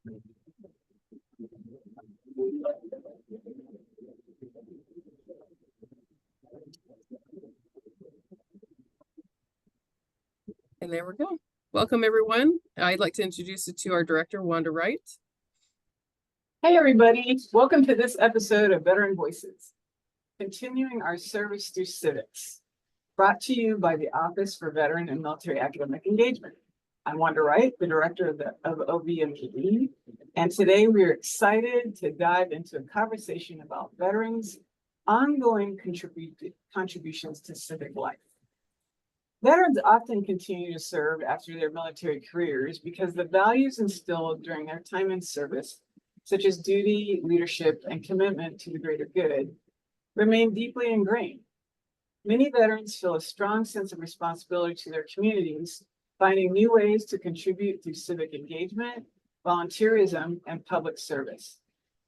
And there we go. Welcome, everyone. I'd like to introduce you to our director, Wanda Wright. Hey, everybody. Welcome to this episode of Veteran Voices, continuing our service through civics, brought to you by the Office for Veteran and Military Academic Engagement. I'm Wanda Wright, the director of OVMPE, and today we're excited to dive into a conversation about veterans' ongoing contributions to civic life. Veterans often continue to serve after their military careers because the values instilled during their time in service, such as duty, leadership, and commitment to the greater good, remain deeply ingrained. Many veterans feel a strong sense of responsibility to their communities, finding new ways to contribute through civic engagement, volunteerism, and public service.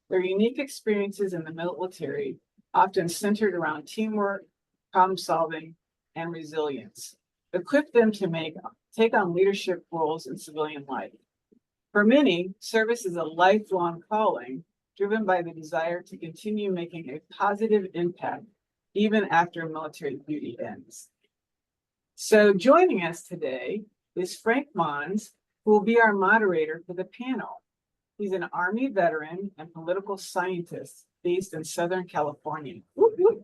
Their unique experiences in the military, often centered around teamwork, problem solving, and resilience, equip them to take on leadership roles in civilian life. For many, service is a lifelong calling driven by the desire to continue making a positive impact even after military duty ends. So joining us today is Frank Mons, who will be our moderator for the panel. He's an Army veteran and political scientist based in Southern California. Whoop, whoop.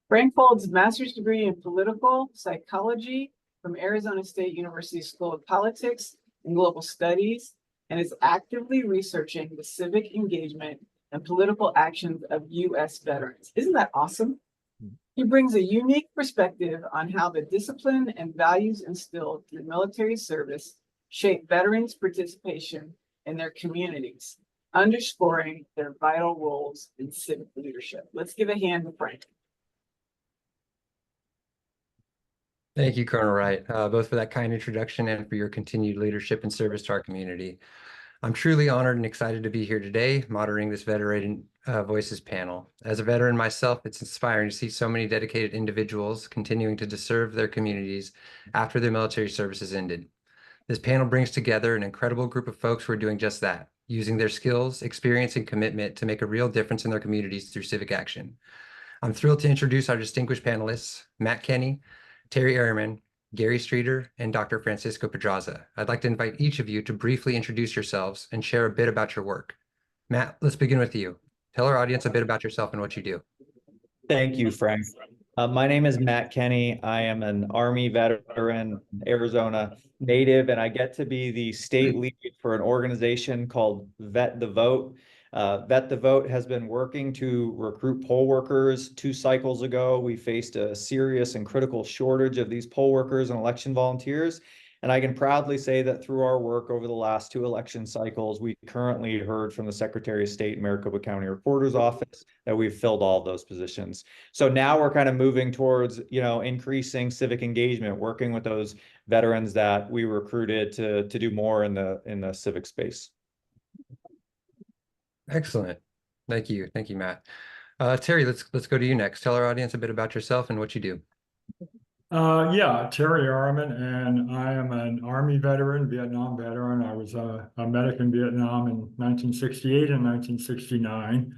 Frank holds a master's degree in political psychology from Arizona State University School of Politics and Global Studies, and is actively researching the civic engagement and political actions of U.S. veterans. Isn't that awesome? He brings a unique perspective on how the discipline and values instilled through military service shape veterans' participation in their communities, underscoring their vital roles in civic leadership. Let's give a hand to Frank. Thank you, Colonel Wright, both for that kind introduction and for your continued leadership and service to our community. I'm truly honored and excited to be here today, moderating this Veteran Voices panel. As a veteran myself, it's inspiring to see so many dedicated individuals continuing to serve their communities after their military services ended. This panel brings together an incredible group of folks who are doing just that, using their skills, experience, and commitment to make a real difference in their communities through civic action. I'm thrilled to introduce our distinguished panelists, Matt Kenny, Terry Ehrman, Gary Streeter, and Dr. Francisco Pedraza. I'd like to invite each of you to briefly introduce yourselves and share a bit about your work. Matt, let's begin with you. Tell our audience a bit about yourself and what you do. Thank you, Frank. My name is Matt Kenny. I am an Army veteran, Arizona native, and I get to be the state lead for an organization called Vet the Vote. Vet the Vote has been working to recruit poll workers. 2 cycles ago, we faced a serious and critical shortage of these poll workers and election volunteers. And I can proudly say that through our work over the last 2 election cycles, we currently heard from the Secretary of State, Maricopa County Recorder's Office, that we've filled all those positions. So now we're kind of moving towards, increasing civic engagement, working with those veterans that we recruited to do more in the civic space. Excellent. Thank you, Matt. Terry, let's go to you next. Tell our audience a bit about yourself and what you do. Yeah, Terry Ehrman, and I am an Army veteran, Vietnam veteran. I was a medic in Vietnam in 1968 and 1969.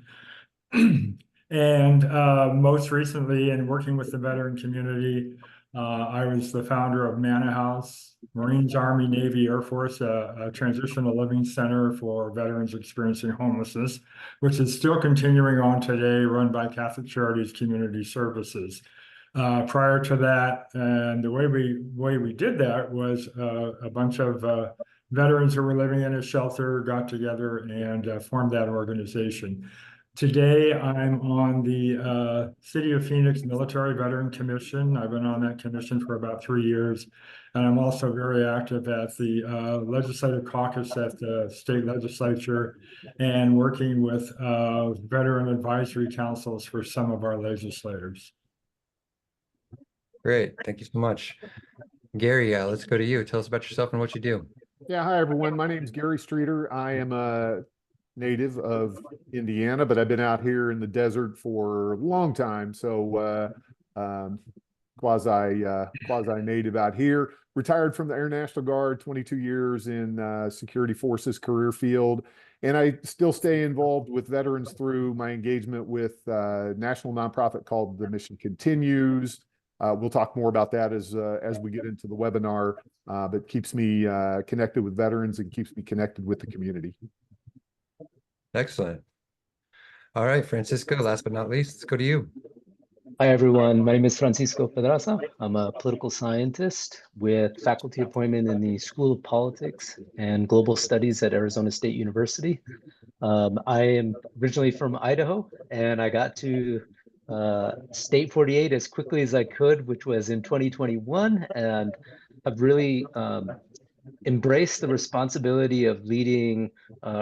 And most recently, in working with the veteran community, I was the founder of Manor House, Marines, Army, Navy, Air Force, a transitional living center for veterans experiencing homelessness, which is still continuing on today, run by Catholic Charities Community Services. Prior to that, and the way we did that was a bunch of veterans who were living in a shelter got together and formed that organization. Today, I'm on the City of Phoenix Military Veteran Commission. I've been on that commission for about 3 years, and I'm also very active at the legislative caucus at the state legislature and working with veteran advisory councils for some of our legislators. Great. Thank you so much. Gary, let's go to you. Tell us about yourself and what you do. Yeah, hi, everyone. My name is Gary Streeter. I am a native of Indiana, but I've been out here in the desert for a long time. So quasi native out here. Retired from the Air National Guard, 22 years in security forces career field. And I still stay involved with veterans through my engagement with a national nonprofit called The Mission Continues. We'll talk more about that as we get into the webinar, but keeps me connected with veterans and keeps me connected with the community. Excellent. All right, Francisco, last but not least, let's go to you. Hi, everyone. My name is Francisco Pedraza. I'm a political scientist with faculty appointment in the School of Politics and Global Studies at Arizona State University. I am originally from Idaho, and I got to State 48 as quickly as I could, which was in 2021, and I've really embraced the responsibility of leading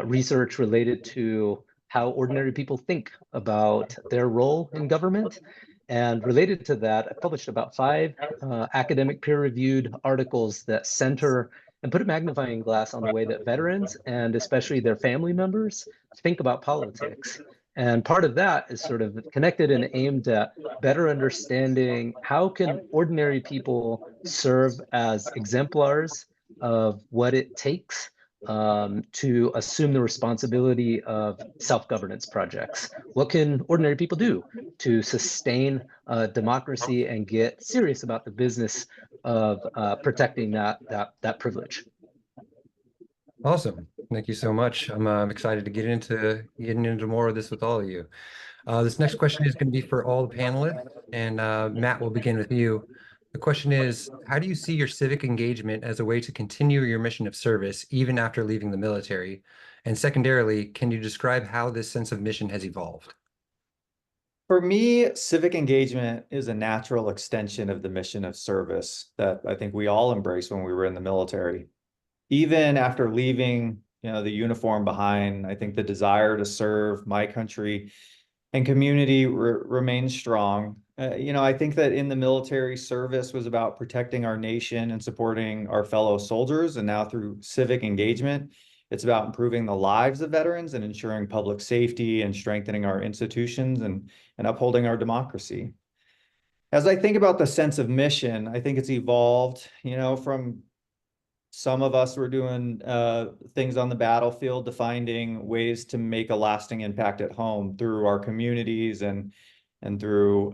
research related to how ordinary people think about their role in government. And related to that, I published about 5 academic peer-reviewed articles that center and put a magnifying glass on the way that veterans and especially their family members think about politics. And part of that is sort of connected and aimed at better understanding how can ordinary people serve as exemplars of what it takes to assume the responsibility of self-governance projects. What can ordinary people do to sustain democracy and get serious about the business of protecting that privilege? Awesome. Thank you so much. I'm excited to getting into more of this with all of you. This next question is going to be for all the panelists, and Matt, we'll begin with you. The question is, how do you see your civic engagement as a way to continue your mission of service even after leaving the military? And secondarily, can you describe how this sense of mission has evolved? For me, civic engagement is a natural extension of the mission of service that I think we all embraced when we were in the military. Even after leaving, the uniform behind, I think the desire to serve my country and community remains strong. I think that in the military, service was about protecting our nation and supporting our fellow soldiers. And now through civic engagement, it's about improving the lives of veterans and ensuring public safety and strengthening our institutions and upholding our democracy. As I think about the sense of mission, I think it's evolved, from some of us were doing things on the battlefield to finding ways to make a lasting impact at home through our communities and through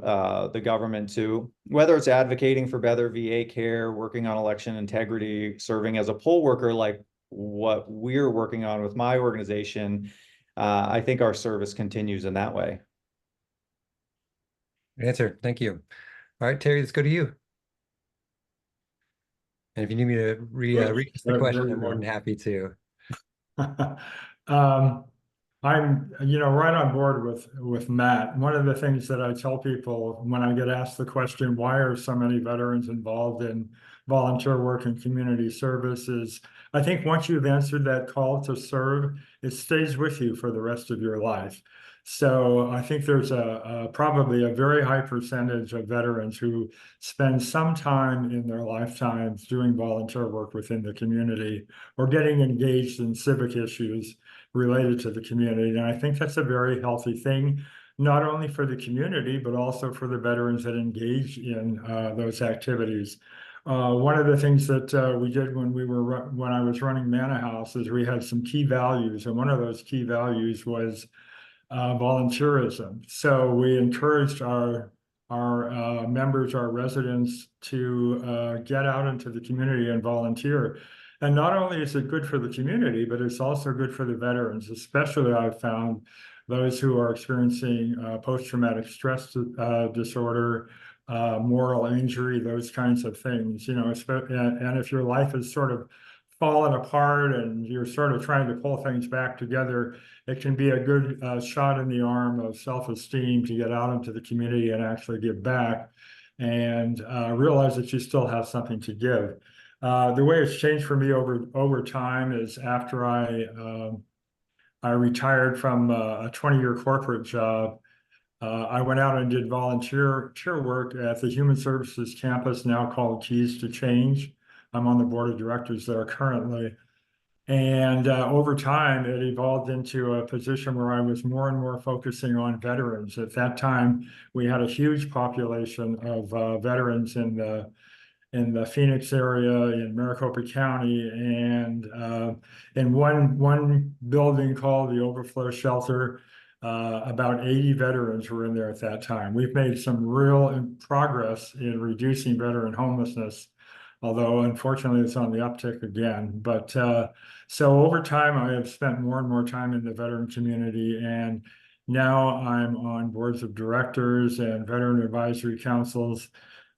the government too. Whether it's advocating for better VA care, working on election integrity, serving as a poll worker like what we're working on with my organization, I think our service continues in that way. Good answer. Thank you. All right, Terry, let's go to you. And if you need me to read the question, I'm more than happy to. I'm, right on board with Matt. One of the things that I tell people when I get asked the question, why are so many veterans involved in volunteer work and community service, is I think once you've answered that call to serve, it stays with you for the rest of your life. So I think there's probably a very high percentage of veterans who spend some time in their lifetimes doing volunteer work within the community or getting engaged in civic issues related to the community. And I think that's a very healthy thing, not only for the community, but also for the veterans that engage in those activities. One of the things that we did when I was running Manor House is we had some key values, and one of those key values was volunteerism. So we encouraged our members, our residents, to get out into the community and volunteer. And not only is it good for the community, but it's also good for the veterans, especially I've found those who are experiencing post-traumatic stress disorder, moral injury, those kinds of things, and if your life is sort of fallen apart and you're sort of trying to pull things back together, it can be a good shot in the arm of self-esteem to get out into the community and actually give back and realize that you still have something to give. The way it's changed for me over time is after I retired from a 20-year corporate job, I went out and did volunteer work at the Human Services campus, now called Keys to Change. I'm on the board of directors there currently. And over time, it evolved into a position where I was more and more focusing on veterans. At that time, we had a huge population of veterans in the Phoenix area, in Maricopa County, and in one building called the Overflow Shelter, about 80 veterans were in there at that time. We've made some real progress in reducing veteran homelessness, although unfortunately it's on the uptick again. But so over time, I have spent more and more time in the veteran community, and now I'm on boards of directors and veteran advisory councils.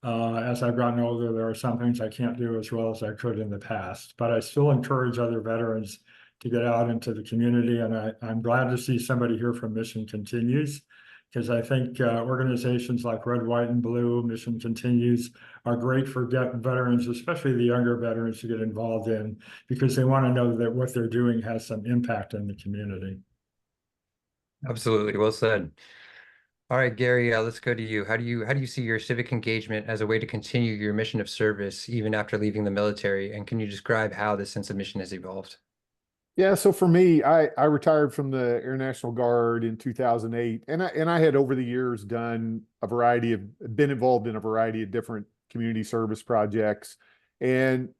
As I've gotten older, there are some things I can't do as well as I could in the past, but I still encourage other veterans to get out into the community. And I'm glad to see somebody here from Mission Continues, because I think organizations like Red, White, and Blue, Mission Continues, are great for veterans, especially the younger veterans, to get involved in, because they want to know that what they're doing has some impact in the community. Absolutely, well said. All right, Gary, let's go to you. How do you see your civic engagement as a way to continue your mission of service even after leaving the military? And can you describe how this sense of mission has evolved? Yeah, so for me, I retired from the Air National Guard in 2008, and I had over the years been involved in a variety of different community service projects, and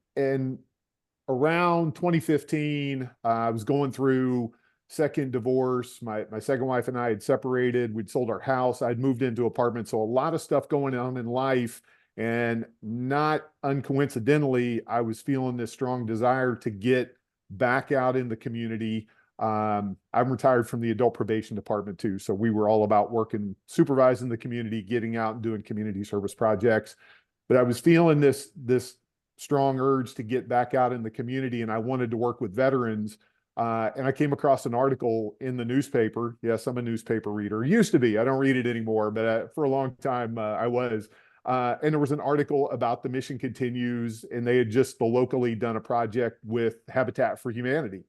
around 2015, I was going through second divorce. My second wife and I had separated. We'd sold our house. I'd moved into apartments, so a lot of stuff going on in life, and not uncoincidentally, I was feeling this strong desire to get back out in the community. I'm retired from the adult probation department too. So we were all about supervising the community, getting out and doing community service projects. But I was feeling this strong urge to get back out in the community, and I wanted to work with veterans. And I came across an article in the newspaper. Yes, I'm a newspaper reader. Used to be. I don't read it anymore, but for a long time I was. And there was an article about the Mission Continues, and they had just locally done a project with Habitat for Humanity.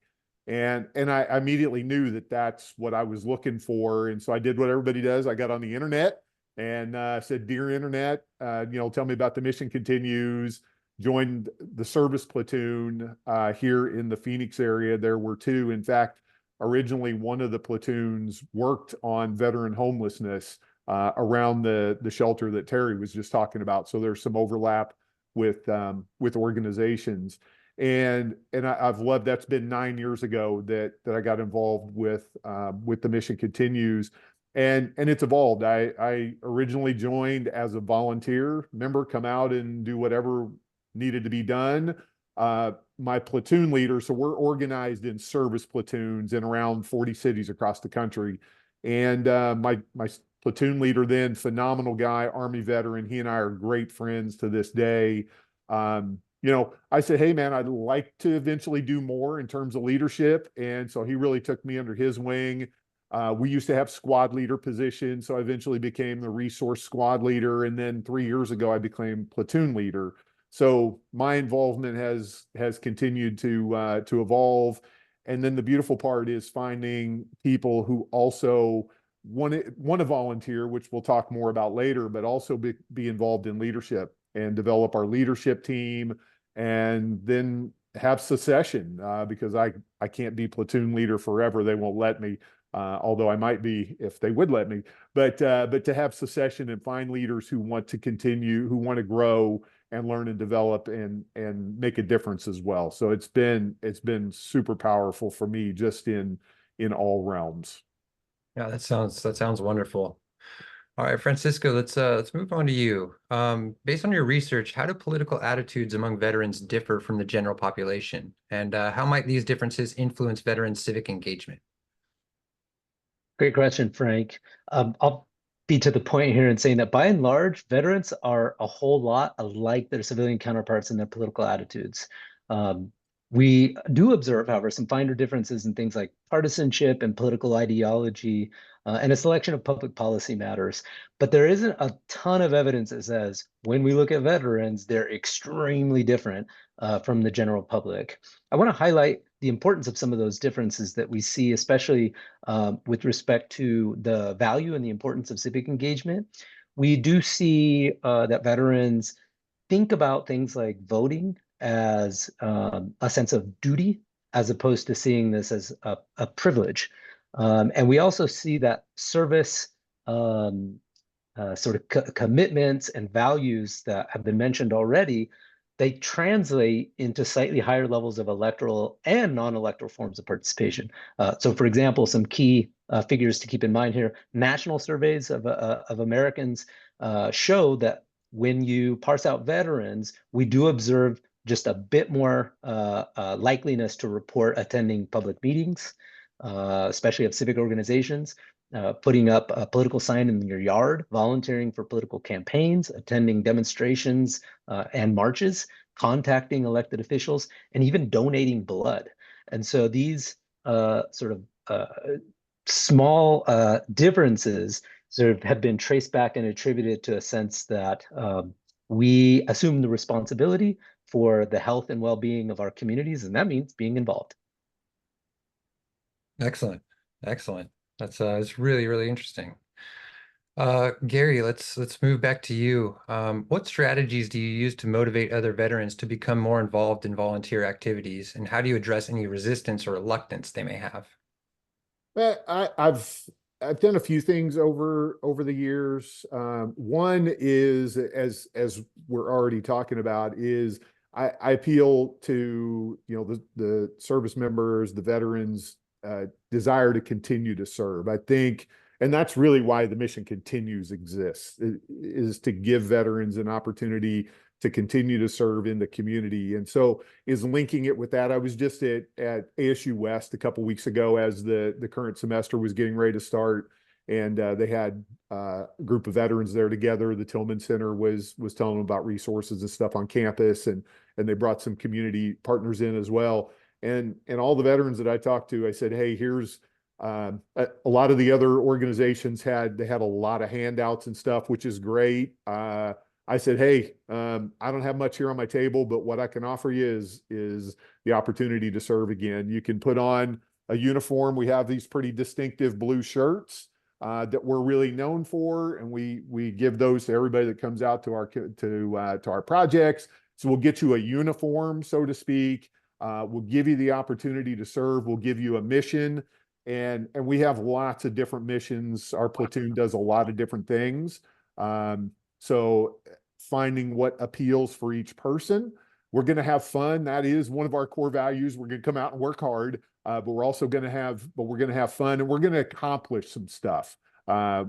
And I immediately knew that that's what I was looking for. And so I did what everybody does. I got on the internet and said, "Dear Internet, tell me about the Mission Continues." Joined the service platoon here in the Phoenix area. There were two. In fact, originally one of the platoons worked on veteran homelessness around the shelter that Terry was just talking about. So there's some overlap with organizations. And I've loved, that's been 9 years ago that I got involved with the Mission Continues. And it's evolved. I originally joined as a volunteer member, come out and do whatever needed to be done. My platoon leader, so we're organized in service platoons in around 40 cities across the country. And my platoon leader then, phenomenal guy, Army veteran, he and I are great friends to this day. I said, "Hey man, I'd like to eventually do more in terms of leadership." And so he really took me under his wing. We used to have squad leader positions, so I eventually became the resource squad leader. And then 3 years ago, I became platoon leader. So my involvement has continued to evolve. And then the beautiful part is finding people who also want to volunteer, which we'll talk more about later, but also be involved in leadership and develop our leadership team, and then have succession because I can't be platoon leader forever. They won't let me. Although I might be if they would let me, but to have succession and find leaders who want to continue, who want to grow and learn and develop and make a difference as well. So it's been super powerful for me just in all realms. Yeah, that sounds wonderful. All right, Francisco, let's move on to you. Based on your research, how do political attitudes among veterans differ from the general population? And how might these differences influence veterans' civic engagement? Great question, Frank. I'll be to the point here in saying that by and large, veterans are a whole lot alike their civilian counterparts in their political attitudes. We do observe, however, some finer differences in things like partisanship and political ideology and a selection of public policy matters. But there isn't a ton of evidence that says when we look at veterans, they're extremely different from the general public. I want to highlight the importance of some of those differences that we see, especially with respect to the value and the importance of civic engagement. We do see that veterans think about things like voting as a sense of duty as opposed to seeing this as a privilege. And we also see that service sort of commitments and values that have been mentioned already, they translate into slightly higher levels of electoral and non-electoral forms of participation. So for example, some key figures to keep in mind here, national surveys of Americans show that when you parse out veterans, we do observe just a bit more likeliness to report attending public meetings, especially of civic organizations, putting up a political sign in your yard, volunteering for political campaigns, attending demonstrations and marches, contacting elected officials, and even donating blood. And so these sort of small differences sort of have been traced back and attributed to a sense that we assume the responsibility for the health and well-being of our communities, and that means being involved. Excellent. Excellent. That's it's really, really interesting. Gary, let's move back to you. What strategies do you use to motivate other veterans to become more involved in volunteer activities, and how do you address any resistance or reluctance they may have? Well, I've done a few things over the years. One is, as we're already talking about, is I appeal to, you know, the service members, the veterans' desire to continue to serve. I think, and that's really why the mission continues exists, is to give veterans an opportunity to continue to serve in the community. And so is linking it with that. I was just at ASU West a couple weeks ago as the current semester was getting ready to start. And they had a group of veterans there together. The Tillman Center was telling them about resources and stuff on campus, and they brought some community partners in as well. And all the veterans that I talked to, I said, hey, here's a lot of the other organizations had a lot of handouts and stuff, which is great. I said, hey, I don't have much here on my table, but what I can offer you is the opportunity to serve again. You can put on a uniform. We have these pretty distinctive blue shirts that we're really known for, and we give those to everybody that comes out to our projects. So we'll get you a uniform, so to speak. We'll give you the opportunity to serve. We'll give you a mission, and we have lots of different missions. Our platoon does a lot of different things. So finding what appeals for each person. We're going to have fun. That is one of our core values. We're going to come out and work hard, but we're going to have fun, and we're going to accomplish some stuff. I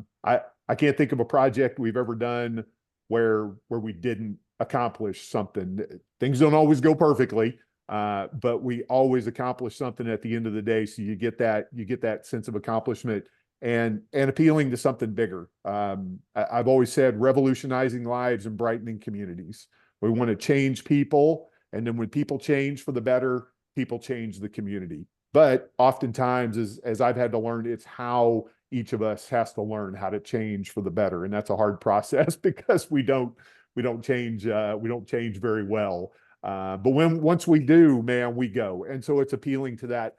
can't think of a project we've ever done where we didn't accomplish something. Things don't always go perfectly, but we always accomplish something at the end of the day. So you get that sense of accomplishment and appealing to something bigger. I've always said revolutionizing lives and brightening communities. We want to change people, and then when people change for the better, people change the community. But oftentimes, as I've had to learn, it's how each of us has to learn how to change for the better, and that's a hard process because we don't change very well. But once we do, man, we go, and so it's appealing to that.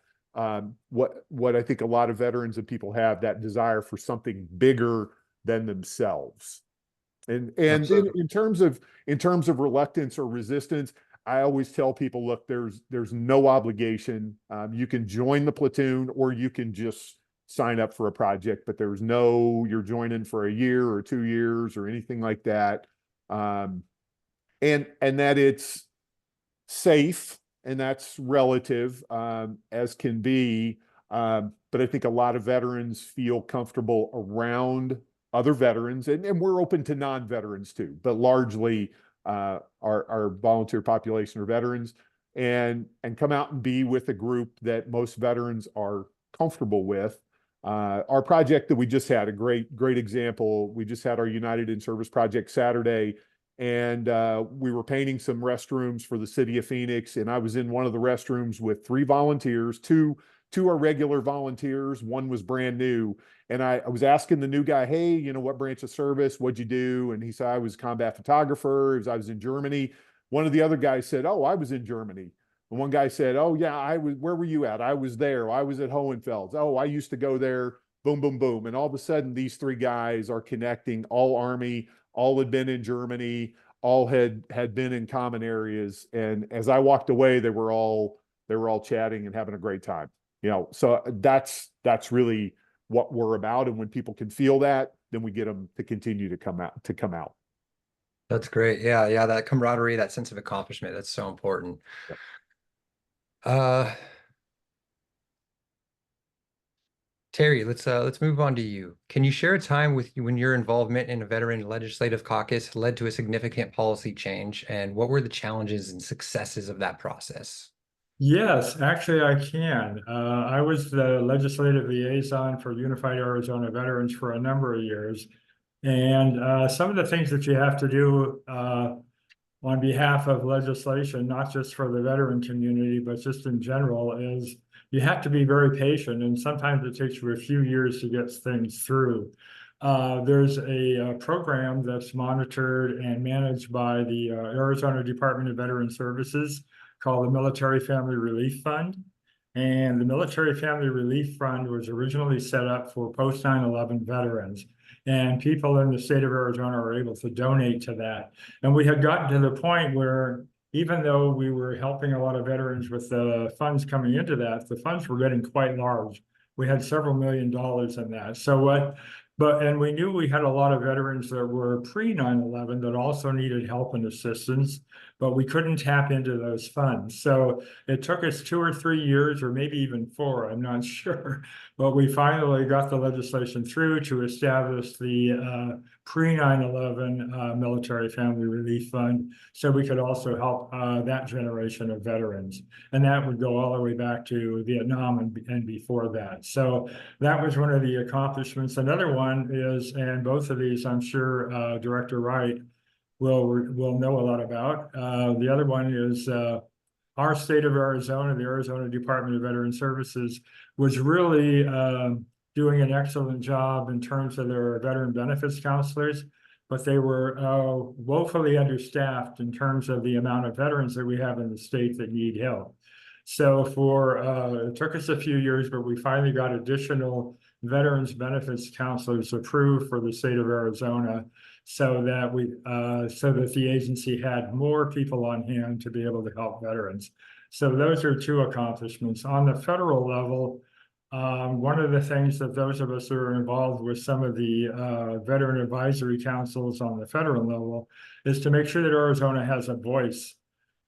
What I think a lot of veterans and people have, that desire for something bigger than themselves. And then in terms of reluctance or resistance, I always tell people, look, there's no obligation. You can join the platoon, or you can just sign up for a project, but there's no, you're joining for a year or 2 years or anything like that. And that it's safe, and that's relative as can be. But I think a lot of veterans feel comfortable around other veterans, and we're open to non-veterans too, but largely our volunteer population are veterans, and come out and be with a group that most veterans are comfortable with. Our project that we just had, a great example, we just had our United in Service project Saturday, and we were painting some restrooms for the city of Phoenix, and I was in one of the restrooms with 3 volunteers. Two are regular volunteers, one was brand new. And I was asking the new guy, hey, you know, what branch of service, what'd you do? And he said, I was a combat photographer. I was in Germany. One of the other guys said, oh, I was in Germany. And one guy said, oh yeah, where were you at? I was there. I was at Hohenfels. Oh, I used to go there. Boom, boom, boom. And all of a sudden, these 3 guys are connecting, all Army, all had been in Germany, all had been in common areas. And as I walked away, they were all They were all chatting and having a great time. So that's really what we're about. And when people can feel that, then we get them to continue to come out. That's great. Yeah, yeah, that camaraderie, that sense of accomplishment, that's so important. Yep. Terry, let's move on to you. Can you share a time with you when your involvement in a veteran legislative caucus led to a significant policy change, and what were the challenges and successes of that process? Yes, actually, I can. I was the legislative liaison for Unified Arizona Veterans for a number of years. And some of the things that you have to do on behalf of legislation, not just for the veteran community, but just in general, is you have to be very patient. And sometimes it takes you a few years to get things through. There's a program that's monitored and managed by the Arizona Department of Veteran Services called the Military Family Relief Fund. And the Military Family Relief Fund was originally set up for post 9/11 veterans. And people in the state of Arizona are able to donate to that. And we had gotten to the point where even though we were helping a lot of veterans with the funds coming into that, the funds were getting quite large. We had several $1 million in that. And we knew we had a lot of veterans that were pre 9/11 that also needed help and assistance, but we couldn't tap into those funds. So it took us 2 or 3 years, or maybe even 4, I'm not sure. But we finally got the legislation through to establish the pre 9/11 Military Family Relief Fund, so we could also help that generation of veterans. And that would go all the way back to Vietnam and before that. So that was one of the accomplishments. Another one is, and both of these I'm sure Director Wright will know a lot about. The other one is our state of Arizona, the Arizona Department of Veteran Services, was really doing an excellent job in terms of their veteran benefits counselors, but they were woefully understaffed in terms of the amount of veterans that we have in the state that need help. So it took us a few years, but we finally got additional veterans benefits counselors approved for the state of Arizona, so that the agency had more people on hand to be able to help veterans. So those are 2 accomplishments. On the federal level, one of the things that those of us who are involved with some of the veteran advisory councils on the federal level is to make sure that Arizona has a voice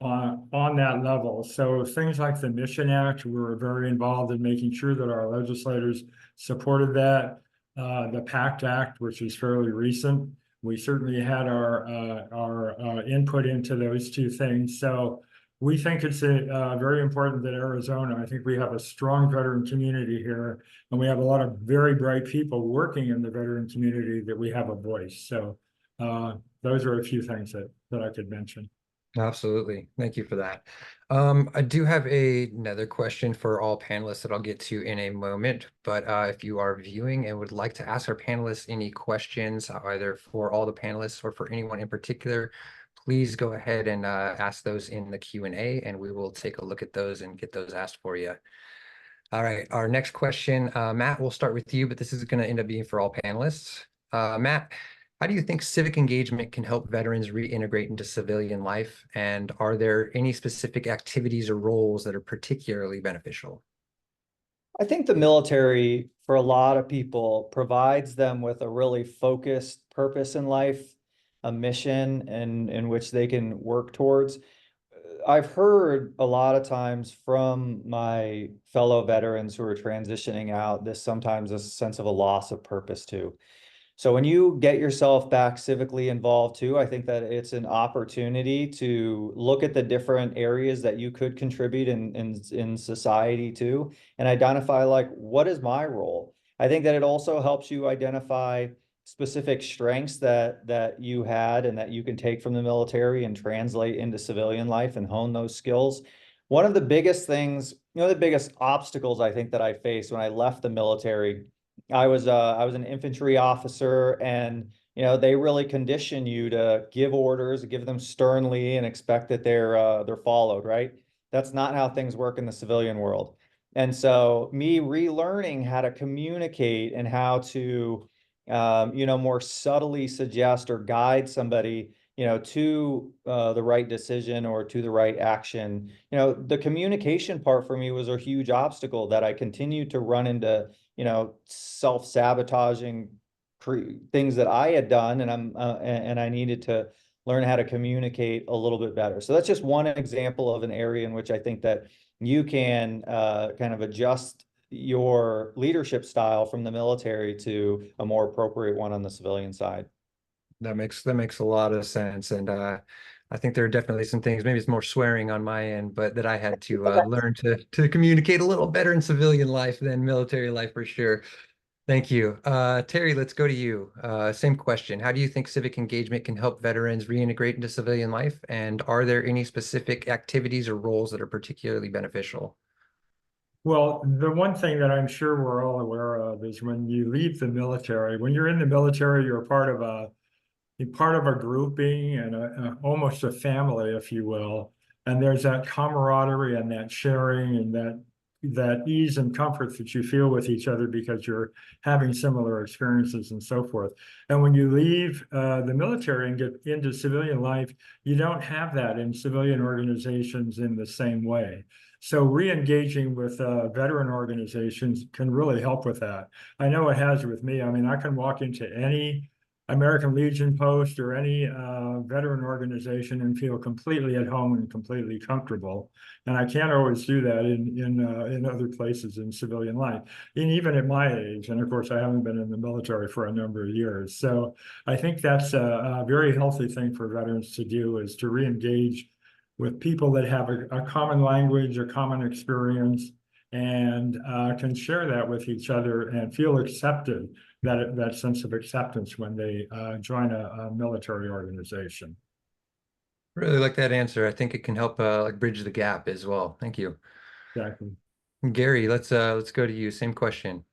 on that level. So things like the Mission Act, we were very involved in making sure that our legislators supported that. The PACT Act, which is fairly recent, we certainly had our input into those 2 things. So we think it's very important that Arizona, I think we have a strong veteran community here, and we have a lot of very bright people working in the veteran community that we have a voice. So those are a few things that I could mention. Absolutely. Thank you for that. I do have another question for all panelists that I'll get to in a moment, but if you are viewing and would like to ask our panelists any questions, either for all the panelists or for anyone in particular, please go ahead and ask those in the Q&A, and we will take a look at those and get those asked for you. All right, our next question, Matt, we'll start with you, but this is going to end up being for all panelists. Matt, how do you think civic engagement can help veterans reintegrate into civilian life? And are there any specific activities or roles that are particularly beneficial? I think the military, for a lot of people, provides them with a really focused purpose in life, a mission in which they can work towards. I've heard a lot of times from my fellow veterans who are transitioning out, sometimes a sense of a loss of purpose too. So when you get yourself back civically involved too, I think that it's an opportunity to look at the different areas that you could contribute in society too, and identify like, what is my role? I think that it also helps you identify specific strengths that you had and that you can take from the military and translate into civilian life and hone those skills. One of the biggest things, the biggest obstacles I think that I faced when I left the military, I was an infantry officer, and they really condition you to give orders, give them sternly, and expect that they're followed, right? That's not how things work in the civilian world. And so me relearning how to communicate and how to more subtly suggest or guide somebody, to the right decision or to the right action. The communication part for me was a huge obstacle that I continued to run into, self-sabotaging things that I had done, and I needed to learn how to communicate a little bit better. So that's just one example of an area in which I think that you can kind of adjust your leadership style from the military to a more appropriate one on the civilian side. That makes a lot of sense. And I think there are definitely some things, maybe it's more swearing on my end, but that I had to learn to communicate a little better in civilian life than military life for sure. Thank you. Terry, let's go to you. Same question. How do you think civic engagement can help veterans reintegrate into civilian life? And are there any specific activities or roles that are particularly beneficial? Well, the one thing that I'm sure we're all aware of is when you leave the military, when you're in the military, you're part of a grouping and almost a family, if you will. And there's that camaraderie and that sharing and that ease and comfort that you feel with each other because you're having similar experiences and so forth. And when you leave the military and get into civilian life, you don't have that in civilian organizations in the same way. So re-engaging with veteran organizations can really help with that. I know it has with me. I mean, I can walk into any American Legion post or any veteran organization and feel completely at home and completely comfortable. And I can't always do that in other places in civilian life, and even at my age. And of course, I haven't been in the military for a number of years. So I think that's a very healthy thing for veterans to do, is to re-engage with people that have a common language, a common experience, and can share that with each other and feel accepted, that sense of acceptance when they join a military organization. Really like that answer. I think it can help like bridge the gap as well. Thank you. Exactly. Gary, let's go to you. Same question.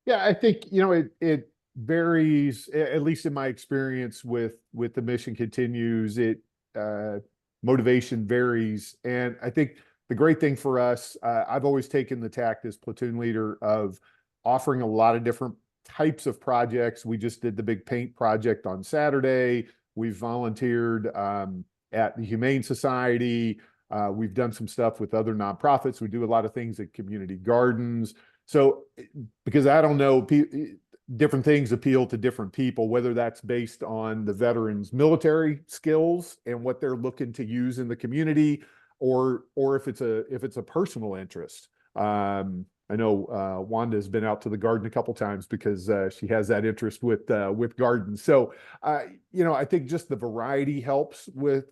Yeah, I think, it varies, at least in my experience with the mission continues, motivation varies. And I think the great thing for us, I've always taken the tact as platoon leader of offering a lot of different types of projects. We just did the big paint project on Saturday. We've volunteered at the Humane Society. We've done some stuff with other nonprofits. We do a lot of things at community gardens. So, because I don't know, different things appeal to different people, whether that's based on the veterans' military skills and what they're looking to use in the community, or if it's a personal interest. I know Wanda has been out to the garden a couple times because she has that interest with gardens. So I think just the variety helps with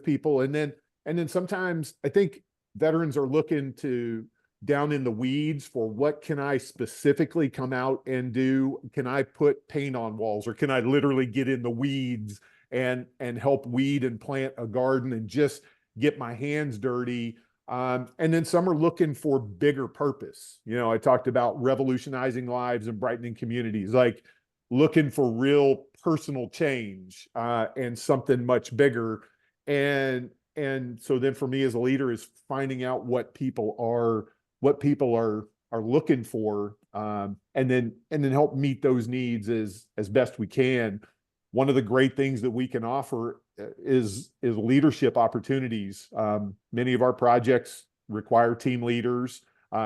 people, and then sometimes I think veterans are looking to down in the weeds for what can I specifically come out and do? Can I put paint on walls, or can I literally get in the weeds and help weed and plant a garden and just get my hands dirty? And then some are looking for bigger purpose. I talked about revolutionizing lives and brightening communities, like looking for real personal change and something much bigger. And so then for me as a leader is finding out what people are looking for, and then help meet those needs as best we can. One of the great things that we can offer is leadership opportunities. Many of our projects require team leaders.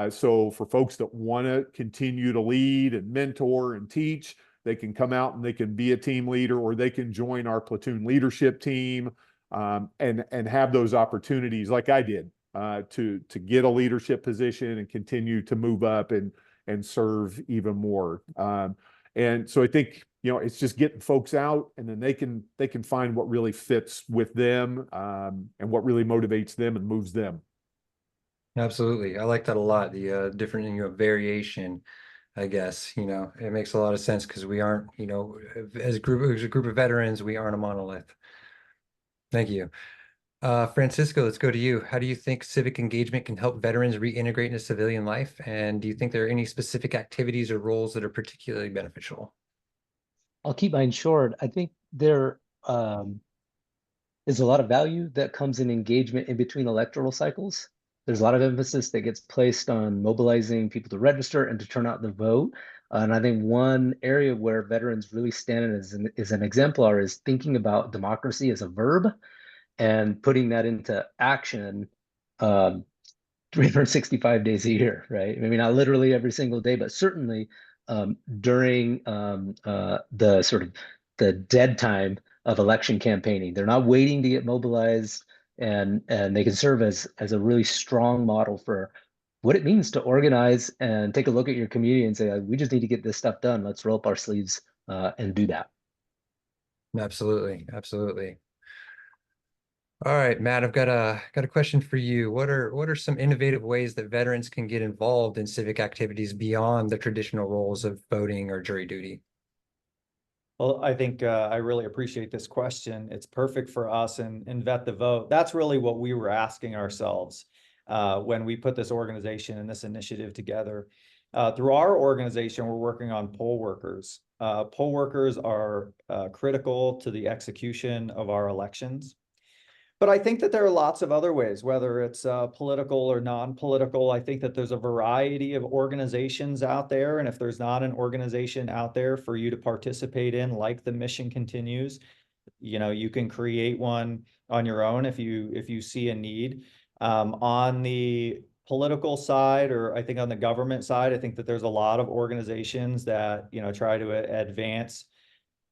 So for folks that want to continue to lead and mentor and teach, they can come out and they can be a team leader, or they can join our platoon leadership team and have those opportunities like I did. To get a leadership position and continue to move up and serve even more. And so I think, it's just getting folks out, and then they can find what really fits with them and what really motivates them and moves them. Absolutely. I like that a lot. The different, variation, I guess, it makes a lot of sense because we aren't, as a group of veterans, we aren't a monolith. Thank you. Francisco, let's go to you. How do you think civic engagement can help veterans reintegrate into civilian life? And do you think there are any specific activities or roles that are particularly beneficial? I'll keep mine short. I think there is a lot of value that comes in engagement in between electoral cycles. there's a lot of emphasis that gets placed on mobilizing people to register and to turn out the vote. And I think one area where veterans really stand as an exemplar is thinking about democracy as a verb and putting that into action 365 days a year, right? Maybe not literally every single day, but certainly during the sort of the dead time of election campaigning. They're not waiting to get mobilized, and they can serve as a really strong model for what it means to organize and take a look at your community and say, we just need to get this stuff done. Let's roll up our sleeves and do that. Absolutely, absolutely. All right, Matt, I've got a question for you. What are some innovative ways that veterans can get involved in civic activities beyond the traditional roles of voting or jury duty? Well, I think I really appreciate this question. It's perfect for us in Vet the Vote. That's really what we were asking ourselves when we put this organization and this initiative together. Through our organization, we're working on poll workers. Poll workers are critical to the execution of our elections. But I think that there are lots of other ways, whether it's political or non-political. I think that there's a variety of organizations out there. And if there's not an organization out there for you to participate in, like the Mission Continues, you can create one on your own if you see a need. On the political side, or I think on the government side, I think that there's a lot of organizations that, try to advance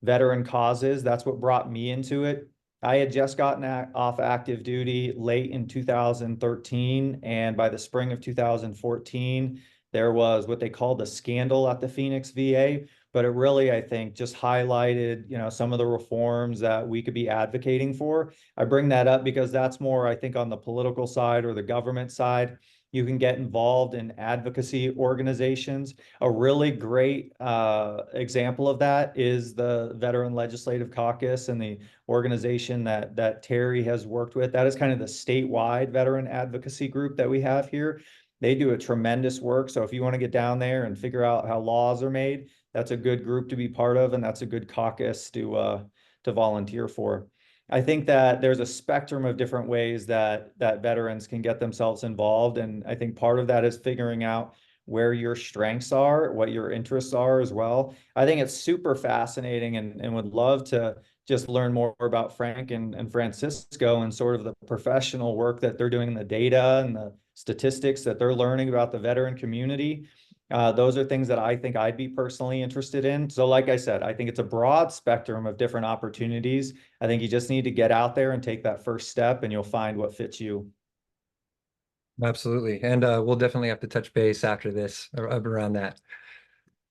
veteran causes. That's what brought me into it. I had just gotten off active duty late in 2013, and by the spring of 2014, there was what they called a scandal at the Phoenix VA, but it really, I think, just highlighted, some of the reforms that we could be advocating for. I bring that up because that's more, I think, on the political side or the government side. You can get involved in advocacy organizations. A really great example of that is the Veteran Legislative Caucus and the organization that Terry has worked with. That is kind of the statewide veteran advocacy group that we have here. They do a tremendous work. So if you want to get down there and figure out how laws are made, that's a good group to be part of, and that's a good caucus to volunteer for. I think that there's a spectrum of different ways that veterans can get themselves involved. And I think part of that is figuring out where your strengths are, what your interests are as well. I think it's super fascinating and would love to just learn more about Frank and Francisco and sort of the professional work that they're doing in the data and the statistics that they're learning about the veteran community. Those are things that I think I'd be personally interested in. So like I said, I think it's a broad spectrum of different opportunities. I think you just need to get out there and take that first step, and you'll find what fits you. Absolutely. And we'll definitely have to touch base after this around that.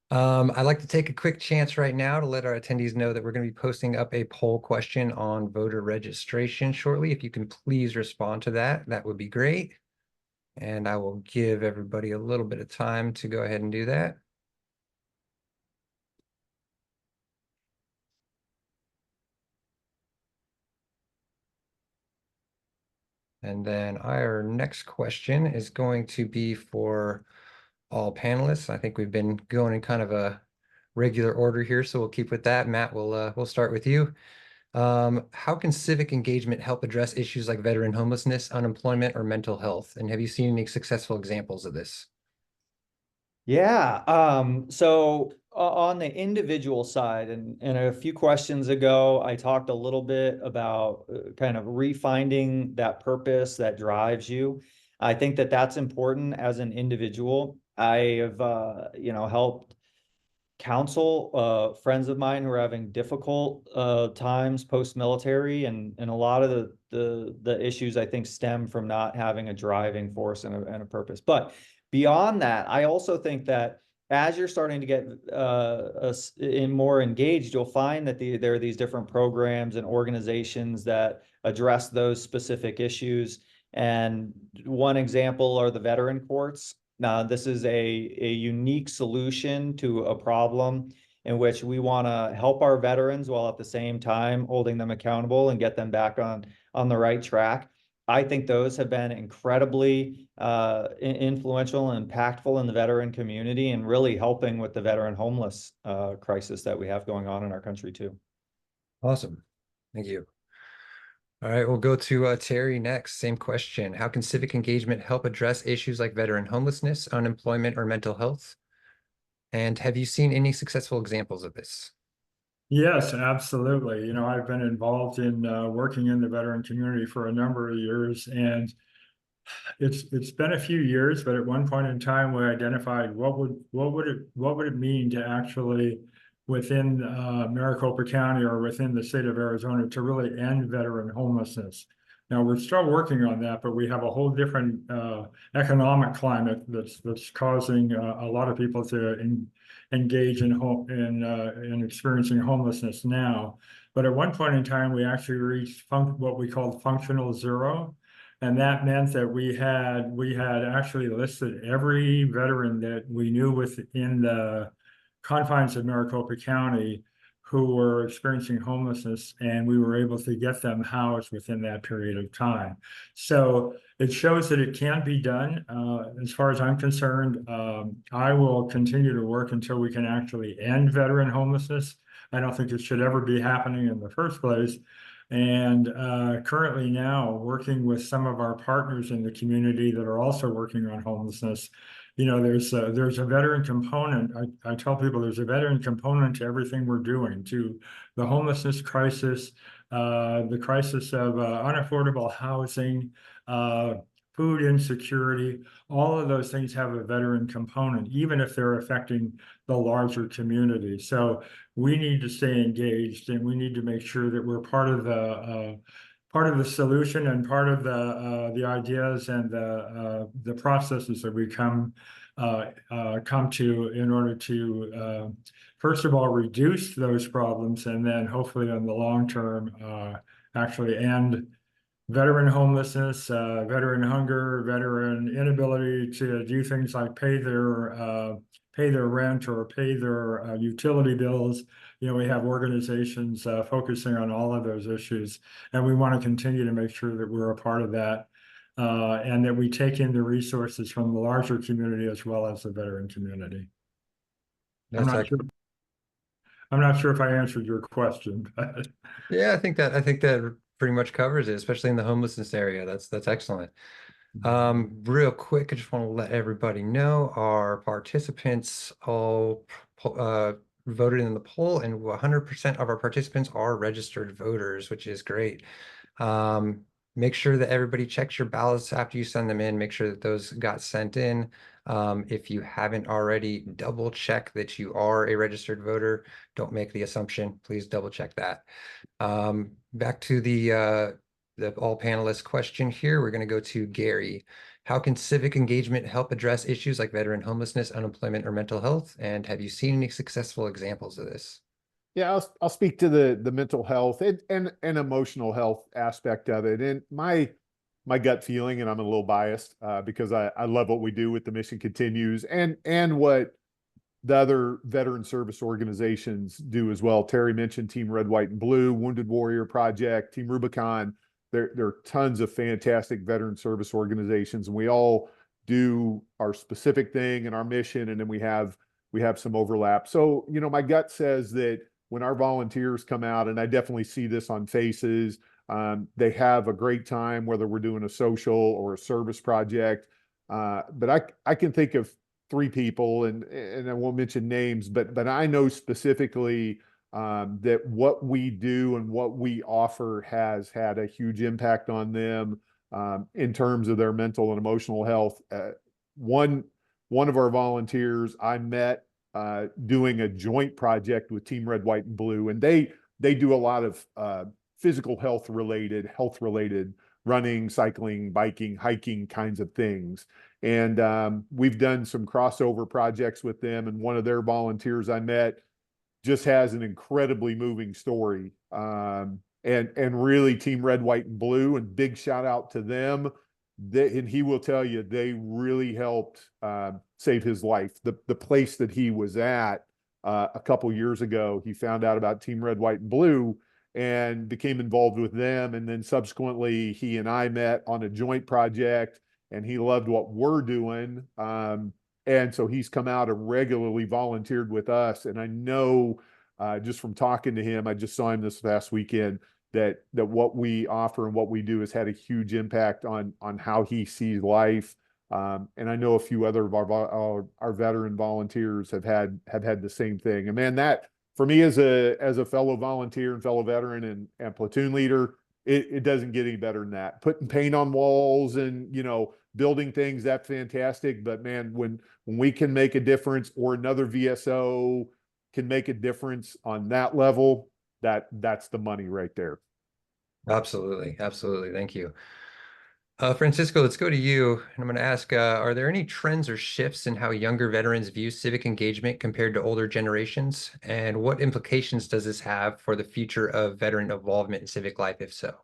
I'd like to take a quick chance right now to let our attendees know that we're going to be posting up a poll question on voter registration shortly. If you can please respond to that, that would be great. And I will give everybody a little bit of time to go ahead and do that. And then our next question is going to be for all panelists. I think we've been going in kind of a regular order here, so we'll keep with that. Matt, we'll start with you. How can civic engagement help address issues like veteran homelessness, unemployment, or mental health? And have you seen any successful examples of this? Yeah. So on the individual side, and a few questions ago, I talked a little bit about kind of refinding that purpose that drives you. I think that that's important as an individual. I have, helped counsel friends of mine who are having difficult times post-military, and a lot of the issues I think stem from not having a driving force and a purpose. But beyond that, I also think that as you're starting to get more engaged, you'll find that there are these different programs and organizations that address those specific issues. And one example are the veteran courts. Now, this is a unique solution to a problem in which we want to help our veterans while at the same time holding them accountable and get them back on the right track. I think those have been incredibly influential and impactful in the veteran community, and really helping with the veteran homeless crisis that we have going on in our country too. Awesome. Thank you. All right, we'll go to Terry next. Same question. How can civic engagement help address issues like veteran homelessness, unemployment, or mental health? And have you seen any successful examples of this? Yes, absolutely. You know, I've been involved in working in the veteran community for a number of years, and it's been a few years, but at one point in time, we identified what would it mean to actually within Maricopa County or within the state of Arizona to really end veteran homelessness. Now we're still working on that, but we have a whole different economic climate that's causing a lot of people to engage in experiencing homelessness now. But at one point in time, we actually reached what we called functional zero. And that meant that we had actually listed every veteran that we knew within the confines of Maricopa County who were experiencing homelessness, and we were able to get them housed within that period of time. So it shows that it can be done. As far as I'm concerned, I will continue to work until we can actually end veteran homelessness. I don't think it should ever be happening in the first place. And currently now working with some of our partners in the community that are also working on homelessness. You know, there's a veteran component. I tell people there's a veteran component to everything we're doing, to the homelessness crisis, the crisis of unaffordable housing, food insecurity. All of those things have a veteran component, even if they're affecting the larger community. So we need to stay engaged, and we need to make sure that we're part of the solution and part of the ideas and the processes that we come to in order to first of all reduce those problems, and then hopefully in the long term actually end veteran homelessness, veteran hunger, veteran inability to do things like pay their rent or pay their utility bills. You know, we have organizations focusing on all of those issues, and we want to continue to make sure that we're a part of that, and that we take in the resources from the larger community as well as the veteran community. I'm That's not sure. I'm not sure if I answered your question, but Yeah, I think that pretty much covers it, especially in the homelessness area. That's excellent. Real quick, I just want to let everybody know our participants all voted in the poll, and 100% of our participants are registered voters, which is great. Make sure that everybody checks your ballots after you send them in. Make sure that those got sent in. If you haven't already, double check that you are a registered voter. Don't make the assumption. Please double check that. Back to the all panelists question here. We're going to go to Gary. How can civic engagement help address issues like veteran homelessness, unemployment, or mental health? And have you seen any successful examples of this? Yeah, I'll speak to the mental health and emotional health aspect of it. And my gut feeling, and I'm a little biased because I love what we do with the Mission Continues and what the other veteran service organizations do as well. Terry mentioned Team Red, White, and Blue, Wounded Warrior Project, Team Rubicon. There are tons of fantastic veteran service organizations, and we all do our specific thing and our mission, and then we have some overlap. So, you know, my gut says that when our volunteers come out, and I definitely see this on faces, they have a great time, whether we're doing a social or a service project. But I can think of 3 people, and I won't mention names, but I know specifically that what we do and what we offer has had a huge impact on them in terms of their mental and emotional health. One of our volunteers I met doing a joint project with Team Red, White, and Blue, and they do a lot of physical health related running, cycling, biking, hiking kinds of things. And we've done some crossover projects with them. And one of their volunteers I met just has an incredibly moving story. And really Team Red, White, and Blue, and big shout out to them. And he will tell you, they really helped save his life. The place that he was at a couple years ago, he found out about Team Red, White, and Blue and became involved with them. And then subsequently, he and I met on a joint project, and he loved what we're doing. And so he's come out and regularly volunteered with us. And I know just from talking to him, I just saw him this past weekend, that what we offer and what we do has had a huge impact on how he sees life. And I know a few other of our veteran volunteers have had the same thing. And man, that for me as a fellow volunteer and fellow veteran and platoon leader, it doesn't get any better than that. Putting paint on walls and, you know, building things, that's fantastic. But man, when we can make a difference, or another VSO can make a difference on that level, that's the money right there. Absolutely. Absolutely. Thank you. Francisco, let's go to you. And I'm going to ask, are there any trends or shifts in how younger veterans view civic engagement compared to older generations? And what implications does this have for the future of veteran involvement in civic life, if so?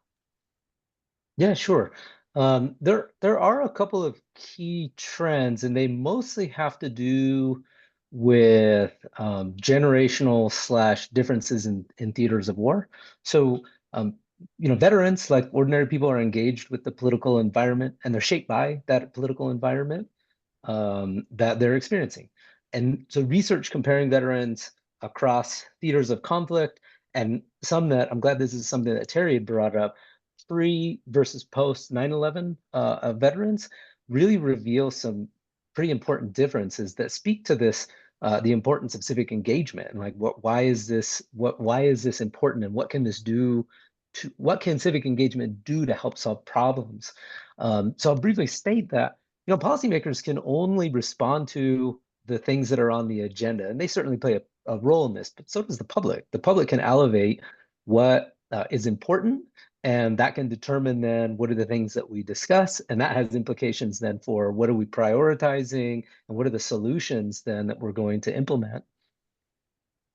Yeah, sure. There are a couple of key trends, and they mostly have to do with generational slash differences in theaters of war. So, veterans, like ordinary people, are engaged with the political environment, and they're shaped by that political environment that they're experiencing. And so, research comparing veterans across theaters of conflict, and some that I'm glad this is something that Terry had brought up, pre versus post 9/11 veterans, really reveal some pretty important differences that speak to this, the importance of civic engagement, and like why is this important, and what can civic engagement do to help solve problems. So I'll briefly state that policymakers can only respond to the things that are on the agenda, and they certainly play a role in this, but so does the public. The public can elevate what is important, and that can determine then what are the things that we discuss, and that has implications then for what are we prioritizing and what are the solutions then that we're going to implement.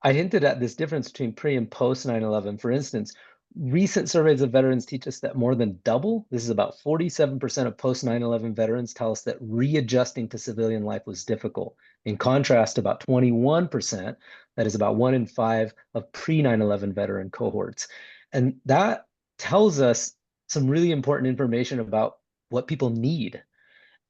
I hinted at this difference between pre and post 9/11. For instance, recent surveys of veterans teach us that more than double, this is about 47% of post 9/11 veterans tell us that readjusting to civilian life was difficult. In contrast, about 21%, that is about 1 in 5 of pre 9/11 veteran cohorts. And that tells us some really important information about what people need.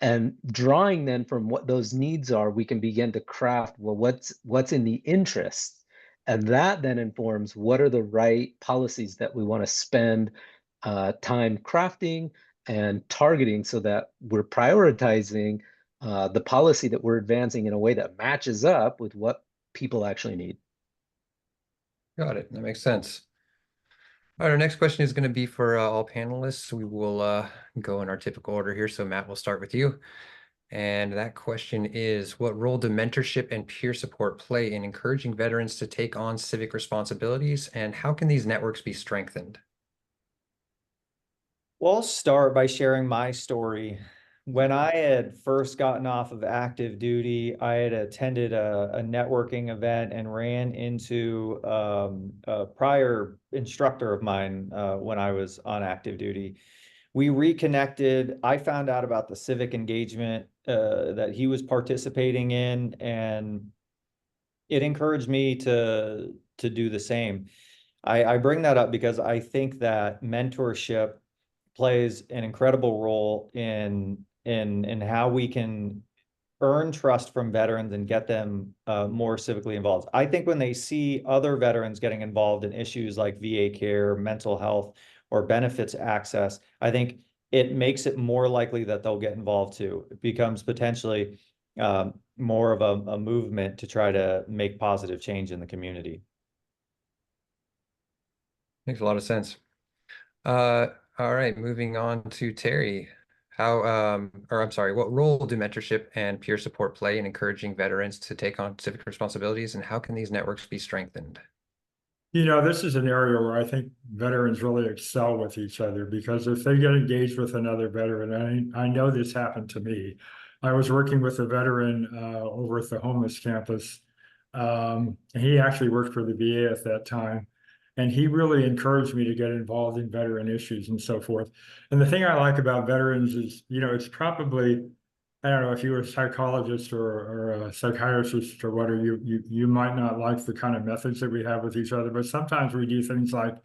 And drawing then from what those needs are, we can begin to craft, well, what's in the interest. And that then informs what are the right policies that we want to spend time crafting and targeting, so that we're prioritizing the policy that we're advancing in a way that matches up with what people actually need. Got it. That makes sense. All right, our next question is going to be for all panelists. We will go in our typical order here. So Matt, we'll start with you. And that question is, what role do mentorship and peer support play in encouraging veterans to take on civic responsibilities, and how can these networks be strengthened? Well, I'll start by sharing my story. When I had first gotten off of active duty, I had attended a networking event and ran into a prior instructor of mine when I was on active duty. We reconnected. I found out about the civic engagement that he was participating in, and it encouraged me to do the same. I bring that up because I think that mentorship plays an incredible role in how we can earn trust from veterans and get them more civically involved. I think when they see other veterans getting involved in issues like VA care, mental health, or benefits access, I think it makes it more likely that they'll get involved too. It becomes potentially more of a movement to try to make positive change in the community. Makes a lot of sense. All right, moving on to Terry. What role do mentorship and peer support play in encouraging veterans to take on civic responsibilities, and how can these networks be strengthened? This is an area where I think veterans really excel with each other, because if they get engaged with another veteran, I know this happened to me. I was working with a veteran over at the homeless campus. He actually worked for the VA at that time. And he really encouraged me to get involved in veteran issues and so forth. And the thing I like about veterans is, it's probably, I don't know, if you were a psychologist or a psychiatrist or whatever, you might not like the kind of methods that we have with each other, but sometimes we do things like,